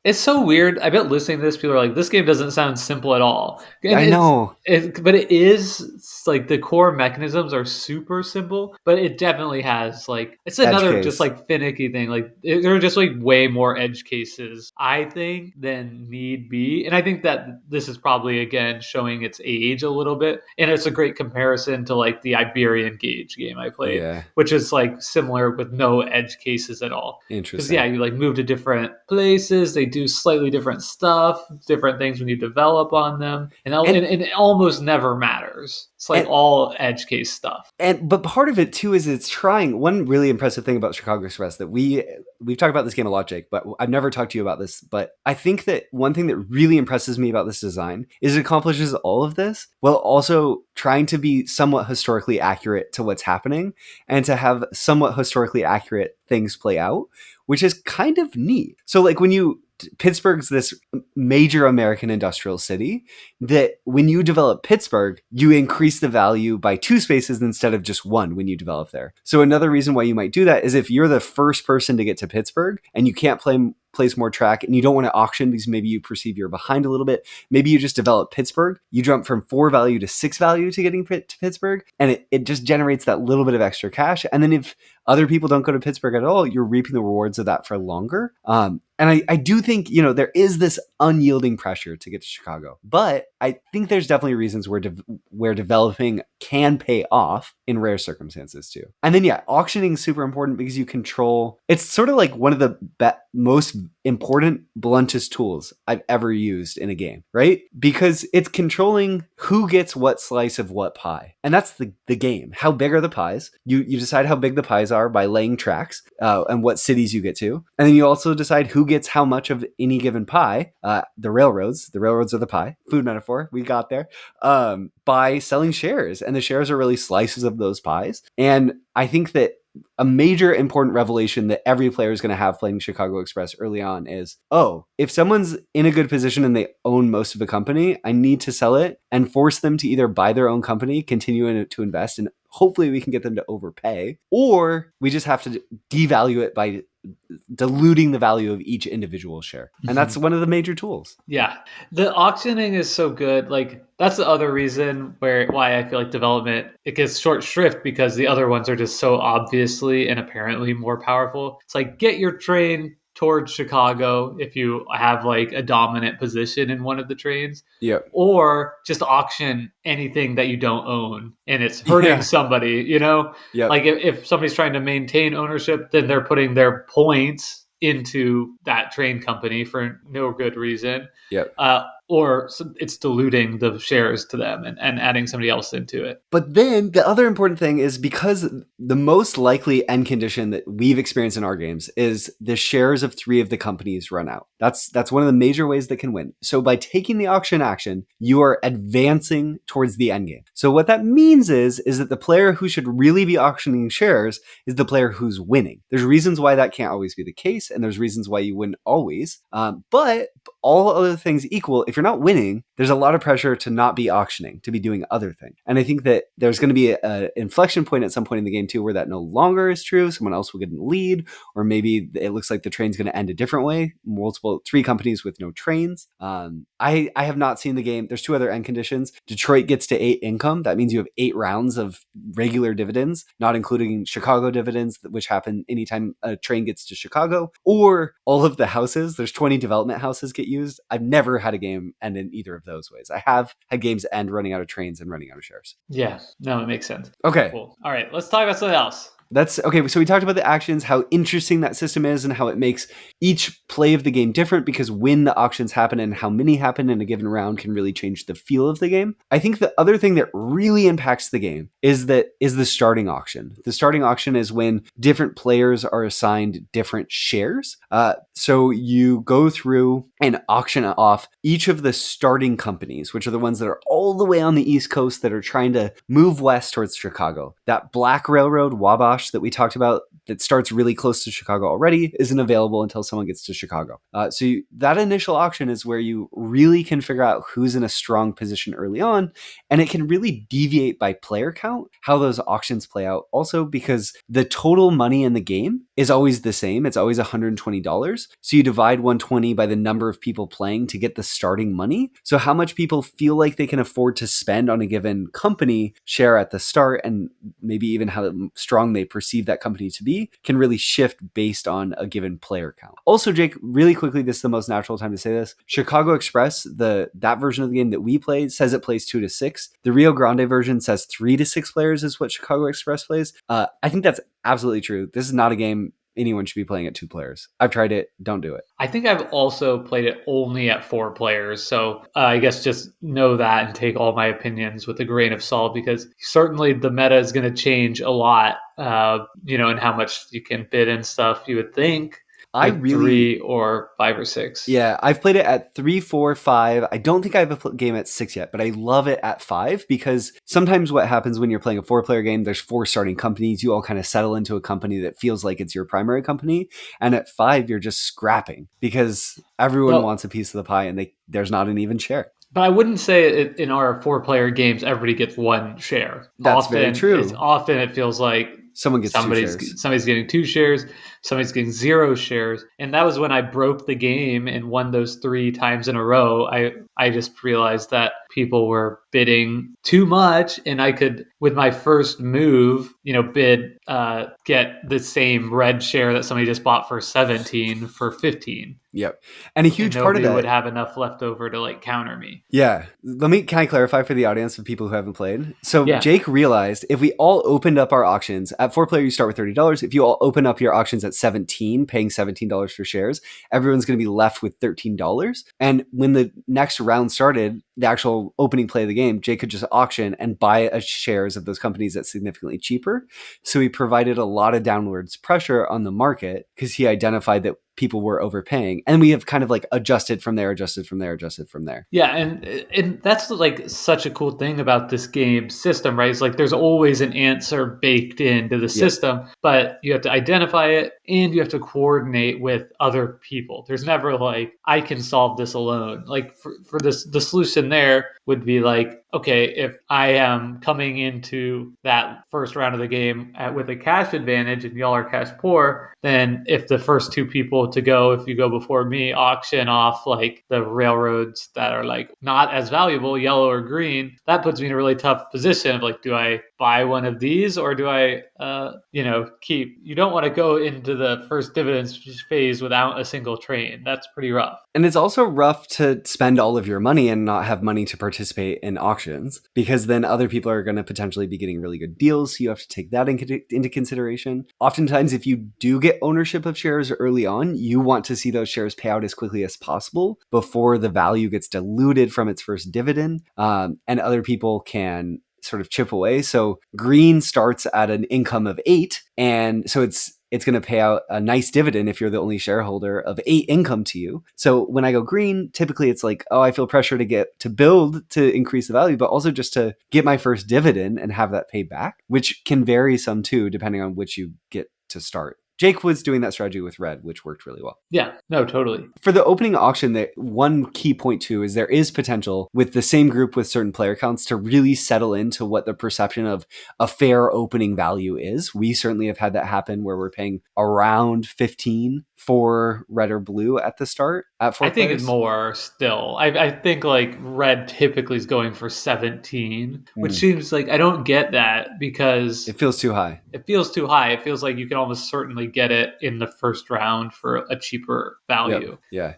S2: It's so weird. I bet listening to this, people are like, "This game doesn't sound simple at all," and
S3: I know
S2: but it is. It's like the core mechanisms are super simple, but it definitely has like it's
S3: edge
S2: another just
S3: case.
S2: like finicky thing. Like there are just like way more edge cases, I think, than need be, and I think that this is probably again showing its age a little bit, and it's a great comparison to like the Iberian Gauge game I played,
S3: Yeah,
S2: which is like similar with no edge cases at all. Because
S3: interesting.
S2: yeah, you like move to different places. They do slightly different stuff, different things when you develop on them,
S3: And
S2: and it almost never matters. It's like
S3: and
S2: all edge case stuff.
S3: but part of it too is it's trying. One really impressive thing about Chicago Express that we've talked about this game a lot, Jake, but I've never talked to you about this. But I think that one thing that really impresses me about this design is it accomplishes all of this while also trying to be somewhat historically accurate to what's happening and to have somewhat historically accurate things play out, which is kind of neat. So like when Pittsburgh's this major American industrial city, that when you develop Pittsburgh, you increase the value by 2 spaces instead of just 1 when you develop there. So another reason why you might do that is if you're the first person to get to Pittsburgh and you can't place more track and you don't want to auction because maybe you perceive you're behind a little bit, maybe you just develop Pittsburgh, you jump from 4 value to 6 value to getting to Pittsburgh, and it just generates that little bit of extra cash. And then if other people don't go to Pittsburgh at all, you're reaping the rewards of that for longer. And I do think, there is this unyielding pressure to get to Chicago, but I think there's definitely reasons where developing can pay off in rare circumstances too. And then, yeah, auctioning is super important because you control, it's sort of like one of the most important, bluntest tools I've ever used in a game, right? Because it's controlling who gets what slice of what pie. And that's the game. How big are the pies? You decide how big the pies are by laying tracks and what cities you get to. And then you also decide who gets how much of any given pie. The railroads are the pie. Food metaphor, we got there. By selling shares. And the shares are really slices of those pies. And I think that a major important revelation that every player is going to have playing Chicago Express early on is, if someone's in a good position and they own most of a company, I need to sell it and force them to either buy their own company, continue to invest, and hopefully we can get them to overpay, or we just have to devalue it by diluting the value of each individual share. And that's one of the major tools.
S2: Yeah. The auctioning is so good. Like, that's the other reason why I feel like development, it gets short shrift because the other ones are just so obviously and apparently more powerful. It's like, get your train towards Chicago if you have like a dominant position in one of the trains.
S3: Yep.
S2: Or just auction anything that you don't own and it's hurting somebody,
S3: Yep.
S2: Like if somebody's trying to maintain ownership, then they're putting their points into that train company for no good reason.
S3: Yep.
S2: Or it's diluting the shares to them and adding somebody else into it.
S3: But then the other important thing is, because the most likely end condition that we've experienced in our games is the shares of 3 of the companies run out. That's one of the major ways that can win. So by taking the auction action, you are advancing towards the end game. So what that means is that the player who should really be auctioning shares is the player who's winning. There's reasons why that can't always be the case, and there's reasons why you wouldn't always. But all other things equal, if you're not winning, there's a lot of pressure to not be auctioning, to be doing other things. And I think that there's going to be an inflection point at some point in the game too, where that no longer is true. Someone else will get in the lead, or maybe it looks like the train's going to end a different way. 3 companies with no trains. I have not seen the game. There's 2 other end conditions. Detroit gets to 8 income. That means you have 8 rounds of regular dividends, not including Chicago dividends, which happen anytime a train gets to Chicago, or all of the houses. There's 20 development houses get used. I've never had a game end in either of those ways. I have had games end running out of trains and running out of shares.
S2: Yeah, no, it makes sense.
S3: Okay.
S2: Cool. All right, let's talk about something else.
S3: That's okay. So we talked about the actions, how interesting that system is, and how it makes each play of the game different, because when the auctions happen and how many happen in a given round can really change the feel of the game. I think the other thing that really impacts the game is the starting auction. The starting auction is when different players are assigned different shares. So you go through and auction off each of the starting companies, which are the ones that are all the way on the East Coast that are trying to move west towards Chicago. That black railroad, Wabash, that we talked about, that starts really close to Chicago already, isn't available until someone gets to Chicago. That initial auction is where you really can figure out who's in a strong position early on, and it can really deviate by player count how those auctions play out. Also, because the total money in the game is always the same. It's always $120. So you divide 120 by the number of people playing to get the starting money. So how much people feel like they can afford to spend on a given company share at the start, and maybe even how strong they perceive that company to be, can really shift based on a given player count. Also, Jake, really quickly, this is the most natural time to say this. Chicago Express, that version of the game that we played, says it plays 2 to 6. The Rio Grande version says 3 to 6 players is what Chicago Express plays. I think that's absolutely true. This is not a game anyone should be playing at 2 players. I've tried it. Don't do it.
S2: I think I've also played it only at 4 players. So I guess just know that and take all my opinions with a grain of salt, because certainly the meta is going to change a lot, and how much you can bid and stuff, you would think.
S3: I
S2: like
S3: really
S2: 3 or 5 or 6.
S3: Yeah, I've played it at 3, 4, 5. I don't think I have a game at 6 yet, but I love it at 5 because sometimes what happens when you're playing a 4-player game, there's 4 starting companies. You all kind of settle into a company that feels like it's your primary company. And at 5, you're just scrapping because everyone
S2: Well,
S3: wants a piece of the pie and there's not an even share.
S2: but I wouldn't say in our 4-player games everybody gets one share.
S3: That's very true.
S2: Often it feels like
S3: Someone gets 2 shares.
S2: somebody's getting 2 shares, somebody's getting 0 shares, and that was when I broke the game and won those 3 times in a row. I just realized that people were bidding too much, and I could, with my first move, bid get the same red share that somebody just bought for 17 for 15.
S3: Yep. And a
S2: And
S3: huge part of
S2: nobody would
S3: that.
S2: have enough left over to like counter me.
S3: Yeah. Can I clarify for the audience of people who haven't played? So
S2: Yeah.
S3: Jake realized if we all opened up our auctions at 4-player, you start with $30. If you all open up your auctions at 17, paying $17 for shares, everyone's going to be left with $13. And when the next round started, the actual opening play of the game, Jake could just auction and buy shares of those companies at significantly cheaper. So he provided a lot of downwards pressure on the market because he identified that people were overpaying, and we have kind of like adjusted from there.
S2: Yeah, and that's like such a cool thing about this game system, right? It's like there's always an answer baked into the
S3: Yep.
S2: system, but you have to identify it and you have to coordinate with other people. There's never like I can solve this alone. Like for this, the solution there would be like, okay, if I am coming into that first round of the game with a cash advantage and y'all are cash poor, then if the first 2 people to go, if you go before me, auction off like the railroads that are like not as valuable, yellow or green, that puts me in a really tough position of like, do I buy one of these or do I, keep? You don't want to go into the first dividends phase without a single train. That's pretty rough.
S3: And it's also rough to spend all of your money and not have money to participate in auctions because then other people are going to potentially be getting really good deals. So you have to take that into consideration. Oftentimes, if you do get ownership of shares early on, you want to see those shares pay out as quickly as possible before the value gets diluted from its first dividend. And other people can sort of chip away. So green starts at an income of 8. And so it's going to pay out a nice dividend if you're the only shareholder of 8 income to you. So when I go green, typically it's like, oh, I feel pressure to build to increase the value, but also just to get my first dividend and have that paid back, which can vary some too, depending on which you get to start. Jake was doing that strategy with red, which worked really well.
S2: Yeah, no, totally.
S3: For the opening auction, one key point too is there is potential with the same group with certain player counts to really settle into what the perception of a fair opening value is. We certainly have had that happen where we're paying around 15 for red or blue at the start at 4
S2: I think it's
S3: players.
S2: more still. I think like red typically is going for 17, which
S3: Mm.
S2: seems like I don't get that because
S3: It feels too high.
S2: it feels too high. It feels like you can almost certainly get it in the first round for a cheaper
S3: Yep.
S2: value.
S3: Yeah.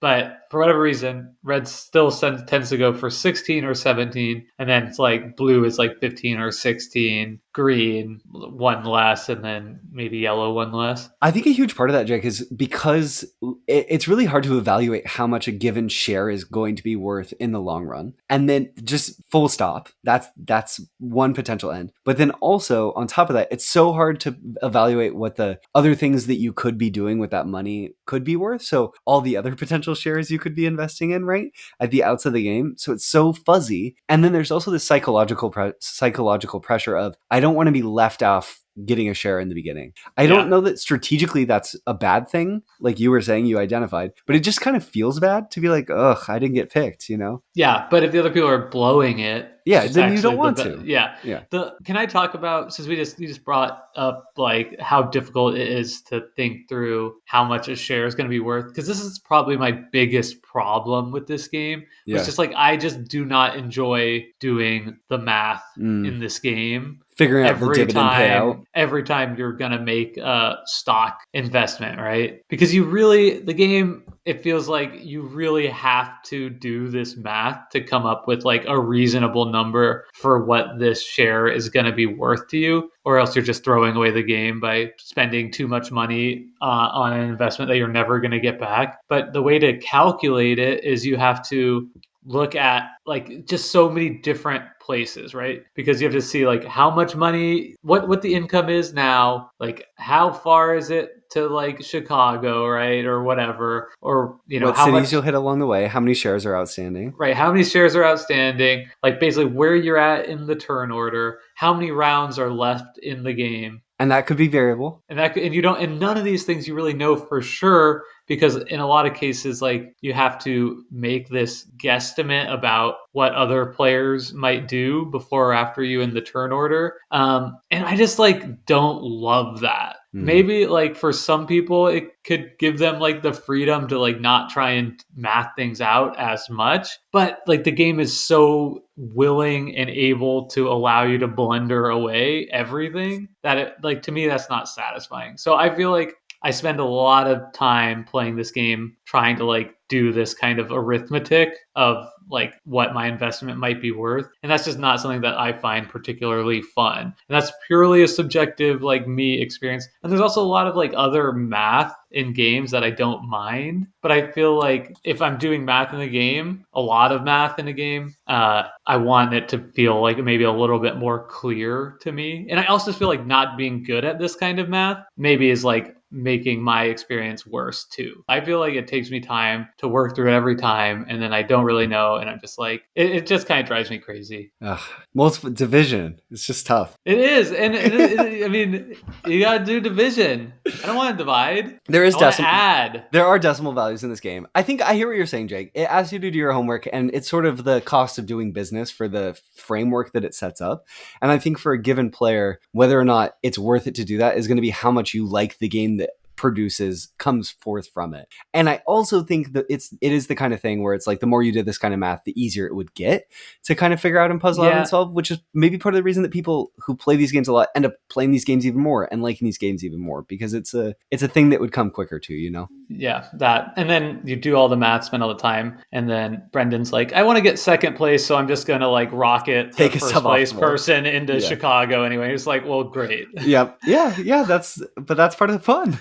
S2: But for whatever reason, red still tends to go for 16 or 17, and then it's like blue is like 15 or 16, green one less, and then maybe yellow one less.
S3: I think a huge part of that, Jake, is because it's really hard to evaluate how much a given share is going to be worth in the long run. And then just full stop. That's one potential end. But then also on top of that, it's so hard to evaluate what the other things that you could be doing with that money could be worth. So all the other potential shares you could be investing in, right, at the outset of the game. So it's so fuzzy. And then there's also this psychological pressure of I don't want to be left off getting a share in the beginning. I don't know that strategically that's a bad thing, like you were saying you identified, but it just kind of feels bad to be like, ugh, I didn't get picked, you know?
S2: Yeah, but if the other people are blowing it,
S3: Yeah,
S2: it's
S3: then you
S2: actually
S3: don't want to.
S2: yeah.
S3: Yeah.
S2: Can I talk about, since you just brought up like how difficult it is to think through how much a share is going to be worth, because this is probably my biggest problem with this game.
S3: Yeah.
S2: It's just like I just do not enjoy doing the math in this game.
S3: Figuring out the dividend payout.
S2: Every time you're gonna make a stock investment, right? Because the game, it feels like you really have to do this math to come up with like a reasonable number for what this share is gonna be worth to you, or else you're just throwing away the game by spending too much money on an investment that you're never gonna get back. But the way to calculate it is you have to look at like just so many different places, right? Because you have to see like how much money, what the income is now, like how far is it to like Chicago, right, or whatever, or
S3: What
S2: how
S3: cities
S2: much,
S3: you'll hit along the way, how many shares are outstanding.
S2: right, how many shares are outstanding, like basically where you're at in the turn order, how many rounds are left in the game.
S3: And that could be variable.
S2: And you don't, and none of these things you really know for sure, because in a lot of cases, like, you have to make this guesstimate about what other players might do before or after you in the turn order. And I just like don't love that.
S3: Mm.
S2: Maybe like for some people it could give them like the freedom to like not try and math things out as much, but like the game is so willing and able to allow you to blender away everything that it, like, to me that's not satisfying. So I feel like I spend a lot of time playing this game trying to like do this kind of arithmetic of like what my investment might be worth. And that's just not something that I find particularly fun. And that's purely a subjective, like, me experience. And there's also a lot of like other math in games that I don't mind. But I feel like if I'm doing math in the game, a lot of math in a game, I want it to feel like maybe a little bit more clear to me. And I also feel like not being good at this kind of math maybe is like making my experience worse too. I feel like it takes me time to work through it every time, and then I don't really know, and I'm just like, it just kind of drives me crazy.
S3: Ugh. Multiple division. It's just tough.
S2: It is, and I mean, you gotta do division. I don't want to divide.
S3: There is
S2: I want to
S3: decimal.
S2: add.
S3: There are decimal values in this game. I think I hear what you're saying, Jake. It asks you to do your homework, and it's sort of the cost of doing business for the framework that it sets up. And I think for a given player, whether or not it's worth it to do that is going to be how much you like the game that produces comes forth from it. And I also think that it is the kind of thing where it's like the more you did this kind of math, the easier it would get to kind of figure out and puzzle out and
S2: Yeah,
S3: solve, which is maybe part of the reason that people who play these games a lot end up playing these games even more and liking these games even more, because it's a thing that would come quicker to, you know?
S2: yeah, that. And then you do all the math, spend all the time, and then Brendan's like, I want to get second place, so I'm just gonna like rocket the
S3: Take a
S2: first
S3: sub off
S2: place
S3: the board.
S2: person into
S3: Yeah.
S2: Chicago anyway. It's like, well, great.
S3: Yep. Yeah. That's part of the fun.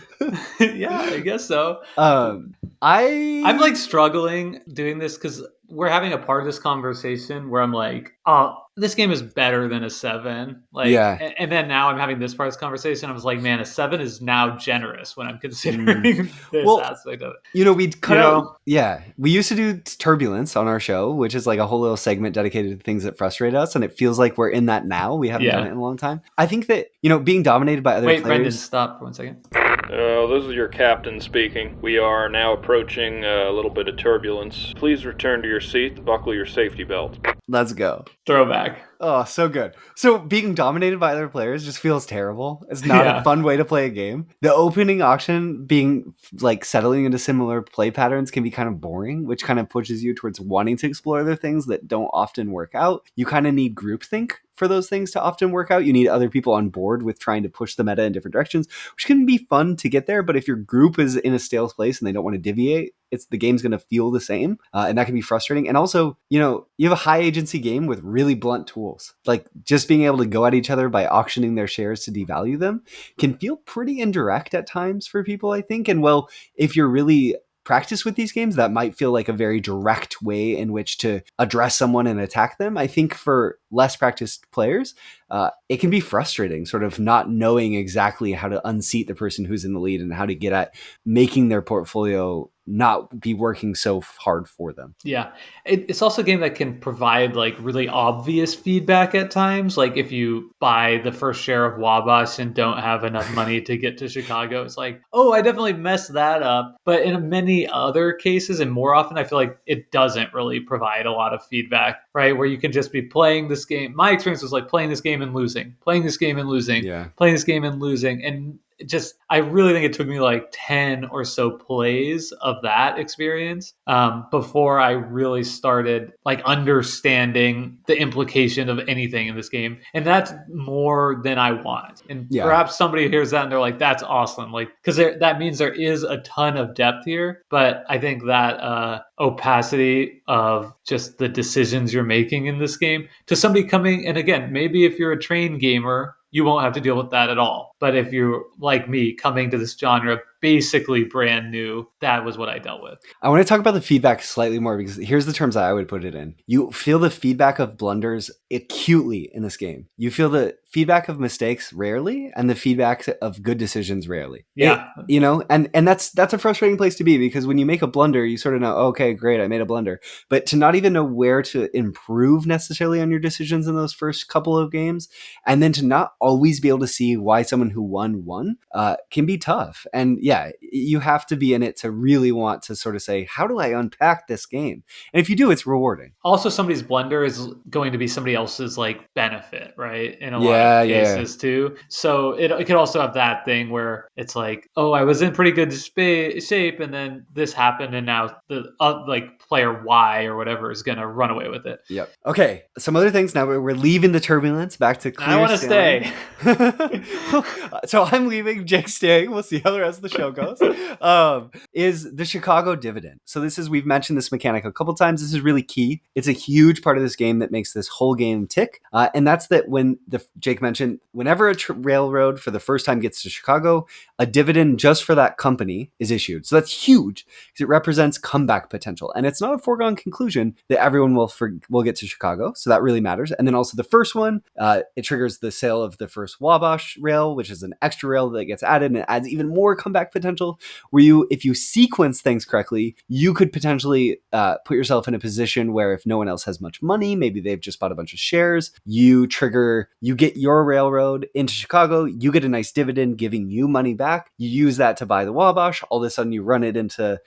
S2: Yeah, I guess so.
S3: Um,
S2: I'm like
S3: I
S2: struggling doing this because we're having a part of this conversation where I'm like, oh, this game is better than a 7. Like,
S3: yeah.
S2: and then now I'm having this part of this conversation. I was like, man, a 7 is now generous when I'm
S3: Mm.
S2: considering this
S3: Well,
S2: aspect of it.
S3: we'd cut
S2: You
S3: out.
S2: know?
S3: Yeah, we used to do turbulence on our show, which is like a whole little segment dedicated to things that frustrate us, and it feels like we're in that now. We haven't done it
S2: Yeah.
S3: in a long time. I think that being dominated by other
S2: Wait, Brendan,
S3: players.
S2: stop for 1 second.
S1: This is your captain speaking. We are now approaching a little bit of turbulence. Please return to your seat, buckle your safety belt.
S3: Let's go.
S2: Throwback.
S3: Oh, so good. So being dominated by other players just feels terrible. It's not a
S2: Yeah.
S3: fun way to play a game. The opening auction being like settling into similar play patterns can be kind of boring, which kind of pushes you towards wanting to explore other things that don't often work out. You kind of need groupthink for those things to often work out. You need other people on board with trying to push the meta in different directions, which can be fun to get there. But if your group is in a stale place and they don't want to deviate, the game's going to feel the same, and that can be frustrating. And also, you have a high agency game with really blunt tools. Like just being able to go at each other by auctioning their shares to devalue them can feel pretty indirect at times for people, I think. And well, if you're really practice with these games, that might feel like a very direct way in which to address someone and attack them. I think for less practiced players, it can be frustrating, sort of not knowing exactly how to unseat the person who's in the lead and how to get at making their portfolio not be working so hard for them.
S2: Yeah. It's also a game that can provide like really obvious feedback at times. Like if you buy the first share of Wabash and don't have enough money to get to Chicago, it's like, oh, I definitely messed that up. But in many other cases, and more often, I feel like it doesn't really provide a lot of feedback, right? Where you can just be playing this game. My experience was like playing this game and losing, playing this game and losing,
S3: Yeah.
S2: playing this game and losing. And I really think it took me like 10 or so plays of that experience before I really started like understanding the implication of anything in this game. And that's more than I want. And
S3: Yeah.
S2: perhaps somebody hears that and they're like, that's awesome. Like, because that means there is a ton of depth here. But I think that opacity of just the decisions you're making in this game to somebody coming, and again, maybe if you're a trained gamer, you won't have to deal with that at all. But if you're like me, coming to this genre basically brand new, that was what I dealt with.
S3: I want to talk about the feedback slightly more, because here's the terms that I would put it in. You feel the feedback of blunders acutely in this game. You feel the feedback of mistakes rarely, and the feedback of good decisions rarely.
S2: Yeah.
S3: And that's a frustrating place to be, because when you make a blunder, you sort of know, okay, great, I made a blunder. But to not even know where to improve necessarily on your decisions in those first couple of games, and then to not always be able to see why someone who won can be tough. And yeah, you have to be in it to really want to sort of say, how do I unpack this game? And if you do, it's rewarding.
S2: Also, somebody's blunder is going to be somebody else's like benefit, right? In a lot
S3: Yeah,
S2: of
S3: yeah.
S2: cases too. So it could also have that thing where it's like, oh, I was in pretty good shape, and then this happened, and now the like player Y or whatever is going to run away with it.
S3: Yep. Okay. Some other things. Now we're leaving the turbulence back to clear
S2: I want to
S3: sailing.
S2: stay.
S3: So I'm leaving. Jake's staying. We'll see how the rest of the show goes. Is the Chicago dividend. So we've mentioned this mechanic a couple times. This is really key. It's a huge part of this game that makes this whole game tick. And that's that when Jake mentioned, whenever a railroad for the first time gets to Chicago, a dividend just for that company is issued. So that's huge because it represents comeback potential. And it's not a foregone conclusion that everyone will get to Chicago. So that really matters. And then also the first one, it triggers the sale of the first Wabash rail, which is an extra rail that gets added, and it adds even more comeback potential where if you sequence things correctly, you could potentially put yourself in a position where if no one else has much money, maybe they've just bought a bunch of shares, you get your railroad into Chicago, you get a nice dividend giving you money back, you use that to buy the Wabash, all of a sudden you run it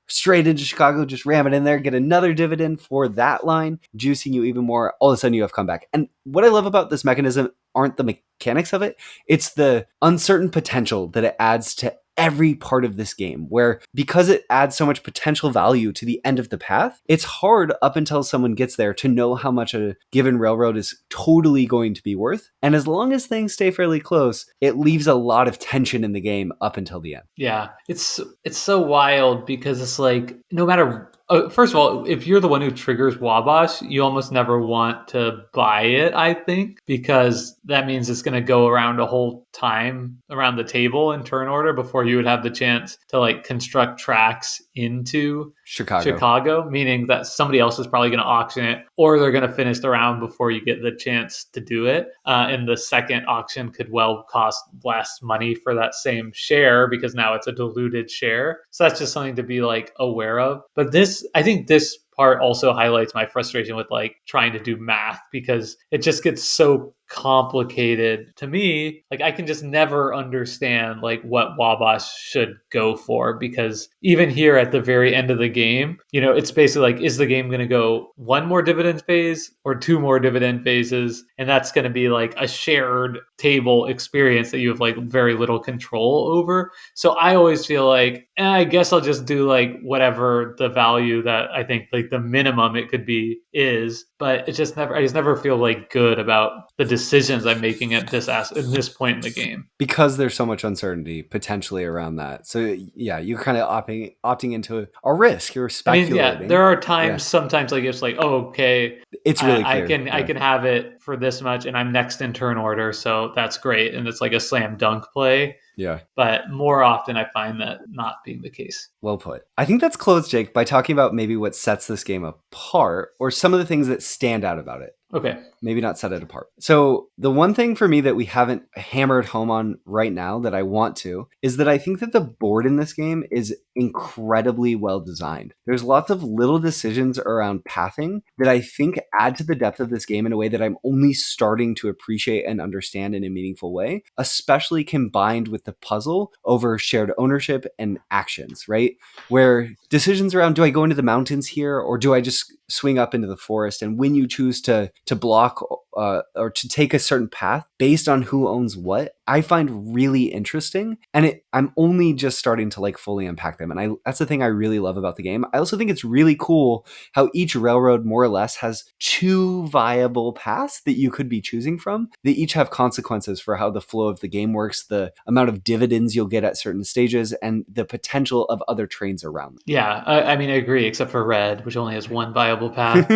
S3: straight into Chicago, just ram it in there, get another dividend for that line, juicing you even more, all of a sudden you have comeback. And what I love about this mechanism aren't the mechanics of it, it's the uncertain potential that it adds to every part of this game, where because it adds so much potential value to the end of the path, it's hard up until someone gets there to know how much a given railroad is totally going to be worth. And as long as things stay fairly close, it leaves a lot of tension in the game up until the end.
S2: Yeah, it's so wild because it's like no matter. First of all, if you're the one who triggers Wabash, you almost never want to buy it, I think, because that means it's going to go around a whole time around the table in turn order before you would have the chance to like construct tracks into Chicago, meaning that somebody else is probably going to auction it, or they're going to finish the round before you get the chance to do it. And the second auction could well cost less money for that same share because now it's a diluted share. So that's just something to be like aware of. But I think this part also highlights my frustration with like trying to do math because it just gets so complicated to me. Like I can just never understand like what Wabash should go for, because even here at the very end of the game, it's basically like, is the game going to go one more dividend phase or two more dividend phases? And that's going to be like a shared table experience that you have like very little control over. So I always feel like, I guess I'll just do like whatever the value that I think like the minimum it could be is, but I just never feel like good about the decisions I'm making at this point in the game,
S3: because there's so much uncertainty potentially around that. So yeah, you're kind of opting into a risk. You're speculating.
S2: I mean, yeah, there are times sometimes like it's like, oh, okay,
S3: it's really clear.
S2: I can have it for this much, and I'm next in turn order, so that's great, and it's like a slam dunk play.
S3: Yeah.
S2: But more often I find that not being the case.
S3: Well put. I think that's closed, Jake, by talking about maybe what sets this game apart or some of the things that stand out about it.
S2: Okay.
S3: Maybe not set it apart. So the one thing for me that we haven't hammered home on right now that I want to is that I think that the board in this game is incredibly well designed. There's lots of little decisions around pathing that I think add to the depth of this game in a way that I'm only starting to appreciate and understand in a meaningful way, especially combined with the puzzle over shared ownership and actions, right? Where decisions around, do I go into the mountains here or do I just swing up into the forest? And when you choose to block or to take a certain path based on who owns what, I find really interesting. And I'm only just starting to like fully unpack them. And that's the thing I really love about the game. I also think it's really cool how each railroad more or less has two viable paths that you could be choosing from. They each have consequences for how the flow of the game works, the amount of dividends you'll get at certain stages, and the potential of other trains around them.
S2: Yeah, I mean, I agree, except for red, which only has one viable path.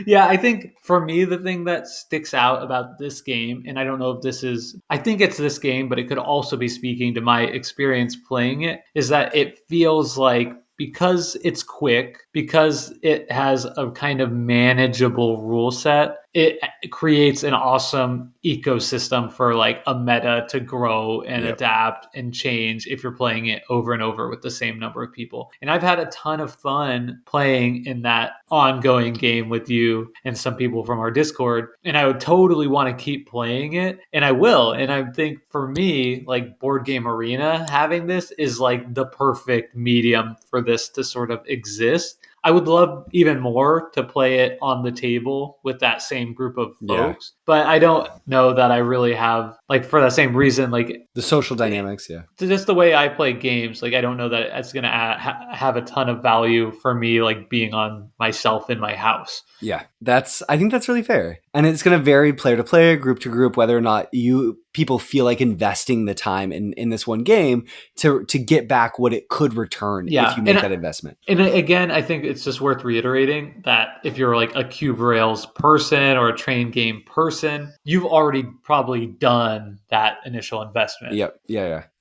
S2: Yeah, I think for me, the thing that sticks out about this game, and I don't know if I think it's this game, but it could also be speaking to my experience playing it, is that it feels like because it's quick, because it has a kind of manageable rule set, it creates an awesome ecosystem for like a meta to grow and
S3: Yep.
S2: adapt and change if you're playing it over and over with the same number of people. And I've had a ton of fun playing in that ongoing game with you and some people from our Discord. And I would totally want to keep playing it. And I will. And I think for me, like Board Game Arena, having this is like the perfect medium for this to sort of exist. I would love even more to play it on the table with that same group of folks, but I don't know that I really have, like, for that same reason, like
S3: The social dynamics, yeah.
S2: just the way I play games, like I don't know that it's going to have a ton of value for me, like being on myself in my house.
S3: Yeah, I think that's really fair. And it's going to vary player to player, group to group, whether or not people feel like investing the time in this one game to get back what it could return if you make that investment.
S2: And again, I think it's just worth reiterating that if you're like a Cube Rails person or a train game person, you've already probably done that initial investment.
S3: Yep.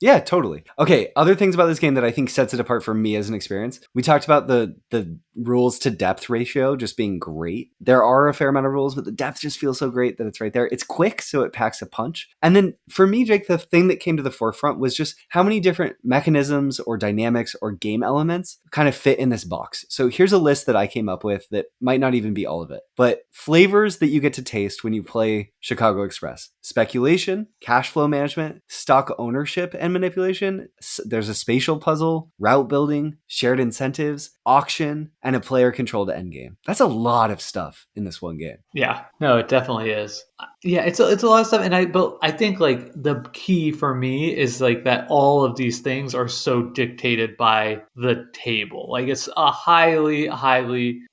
S3: Yeah, totally. Okay, other things about this game that I think sets it apart for me as an experience. We talked about the rules to depth ratio just being great. There are a fair amount of rules, but the depth just feels so great that it's right there. It's quick, so it packs a punch. And then for me, Jake, the thing that came to the forefront was just how many different mechanisms or dynamics or game elements kind of fit in this box. So here's a list that I came up with that might not even be all of it, but flavors that you get to taste when you play Chicago Express: speculation, cash flow management, stock ownership and manipulation. There's a spatial puzzle, route building, shared incentives, auction, and a player controlled endgame. That's a lot of stuff in this one game.
S2: Yeah, no, it definitely is. Yeah, it's a lot of stuff, and I think like the key for me is like that all of these things are so dictated by the table. Like it's a highly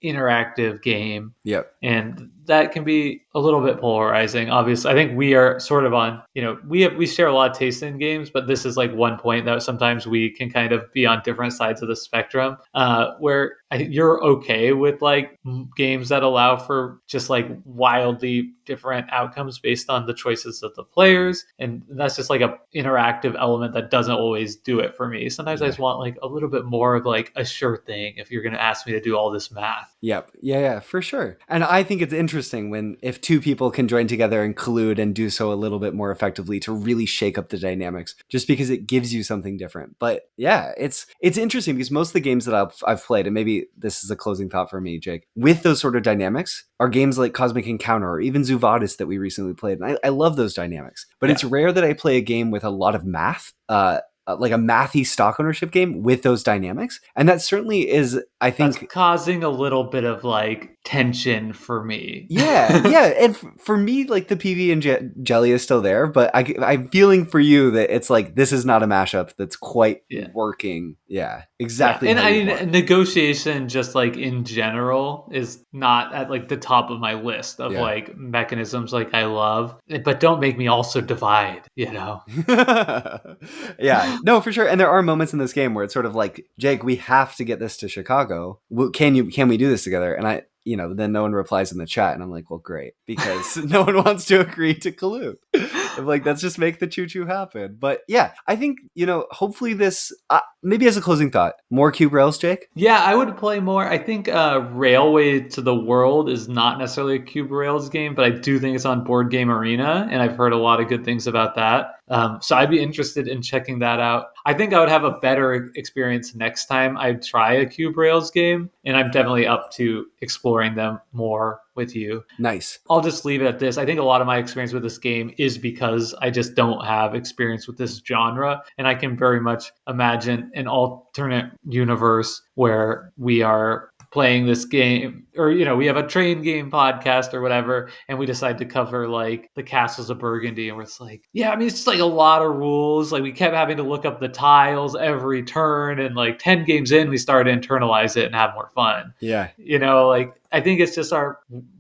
S2: interactive game.
S3: Yep.
S2: And that can be a little bit polarizing. Obviously, I think we are sort of on, we share a lot of taste in games, but this is like one point that sometimes we can kind of be on different sides of the spectrum, where you're okay with like games that allow for just like wildly different outcomes based on the choices of the players. And that's just like a interactive element that doesn't always do it for me. Sometimes I just want like a little bit more of like a sure thing if you're going to ask me to do all this math.
S3: Yep. Yeah, for sure. And I think it's interesting if two people can join together and collude and do so a little bit more effectively to really shake up the dynamics, just because it gives you something different. But yeah, it's interesting because most of the games that I've played, and maybe this is a closing thought for me, Jake, with those sort of dynamics are games like Cosmic Encounter or even Zuvadis that we recently played. And I love those dynamics, but it's rare that I play a game with a lot of math, like a mathy stock ownership game with those dynamics. And that certainly is, I think,
S2: that's causing a little bit of like tension for me.
S3: Yeah. And for me, like the PV and jelly is still there, but I'm feeling for you that it's like, this is not a mashup that's quite working. Yeah, exactly.
S2: Yeah. And negotiation, just like in general, is not at like the top of my list of like mechanisms like I love, but don't make me also divide,
S3: Yeah, no, for sure. And there are moments in this game where it's sort of like, Jake, we have to get this to Chicago. Can we do this together? And then no one replies in the chat, and I'm like, well, great, because no one wants to agree to collude. I'm like, let's just make the choo-choo happen. But yeah, I think, hopefully this, maybe as a closing thought, more Cube Rails, Jake?
S2: Yeah, I would play more. I think Railway to the World is not necessarily a Cube Rails game, but I do think it's on Board Game Arena, and I've heard a lot of good things about that. So I'd be interested in checking that out. I think I would have a better experience next time I try a Cube Rails game, and I'm definitely up to exploring them more with you.
S3: Nice.
S2: I'll just leave it at this. I think a lot of my experience with this game is because I just don't have experience with this genre, and I can very much imagine an alternate universe where we are playing this game, or we have a train game podcast or whatever, and we decide to cover like the Castles of Burgundy, and we're just like, it's just like a lot of rules. Like we kept having to look up the tiles every turn, and like 10 games in, we started to internalize it and have more fun.
S3: Yeah.
S2: Like I think it's just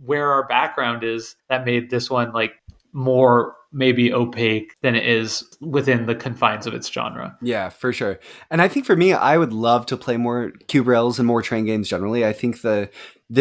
S2: where our background is that made this one like more maybe opaque than it is within the confines of its genre.
S3: Yeah, for sure. And I think for me, I would love to play more Cube Rails and more train games generally. I think the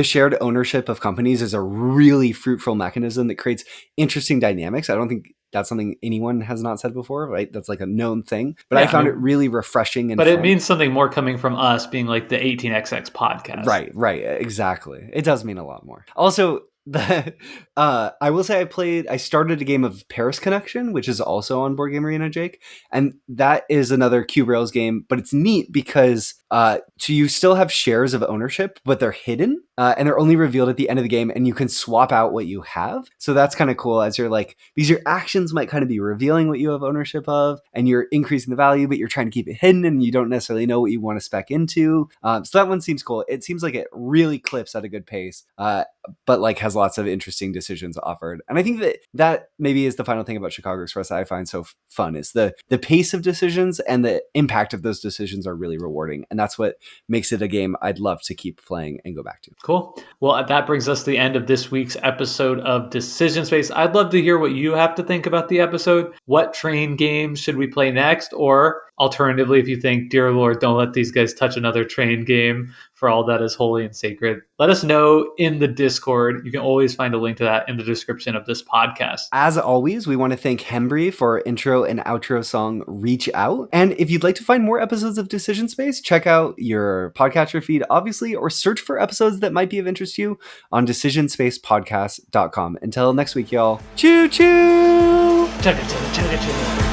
S3: shared ownership of companies is a really fruitful mechanism that creates interesting dynamics. I don't think that's something anyone has not said before, right? That's like a known thing. But I found it really refreshing and
S2: But
S3: fun.
S2: It means something more coming from us being like the 18XX podcast.
S3: Right, exactly. It does mean a lot more. Also, I will say I started a game of Paris Connection, which is also on Board Game Arena, Jake. And that is another Cube Rails game, but it's neat because so you still have shares of ownership, but they're hidden and they're only revealed at the end of the game, and you can swap out what you have. So that's kind of cool as you're like, because your actions might kind of be revealing what you have ownership of, and you're increasing the value, but you're trying to keep it hidden and you don't necessarily know what you want to spec into. So that one seems cool. It seems like it really clips at a good pace. But like has lots of interesting decisions offered. And I think that maybe is the final thing about Chicago Express that I find so fun is the pace of decisions and the impact of those decisions are really rewarding. And that's what makes it a game I'd love to keep playing and go back to.
S2: Cool. Well, that brings us to the end of this week's episode of Decision Space. I'd love to hear what you have to think about the episode. What train games should we play next? Or alternatively, if you think, dear Lord, don't let these guys touch another train game for all that is holy and sacred, let us know in the Discord. You can always find a link to that in the description of this podcast.
S3: As always, we want to thank Hembry for our intro and outro song, Reach Out. And if you'd like to find more episodes of Decision Space, check out your podcatcher feed, obviously, or search for episodes that might be of interest to you on decisionspacepodcast.com. Until next week, y'all. Choo choo!
S2: Chugga, chugga, chugga, chugga.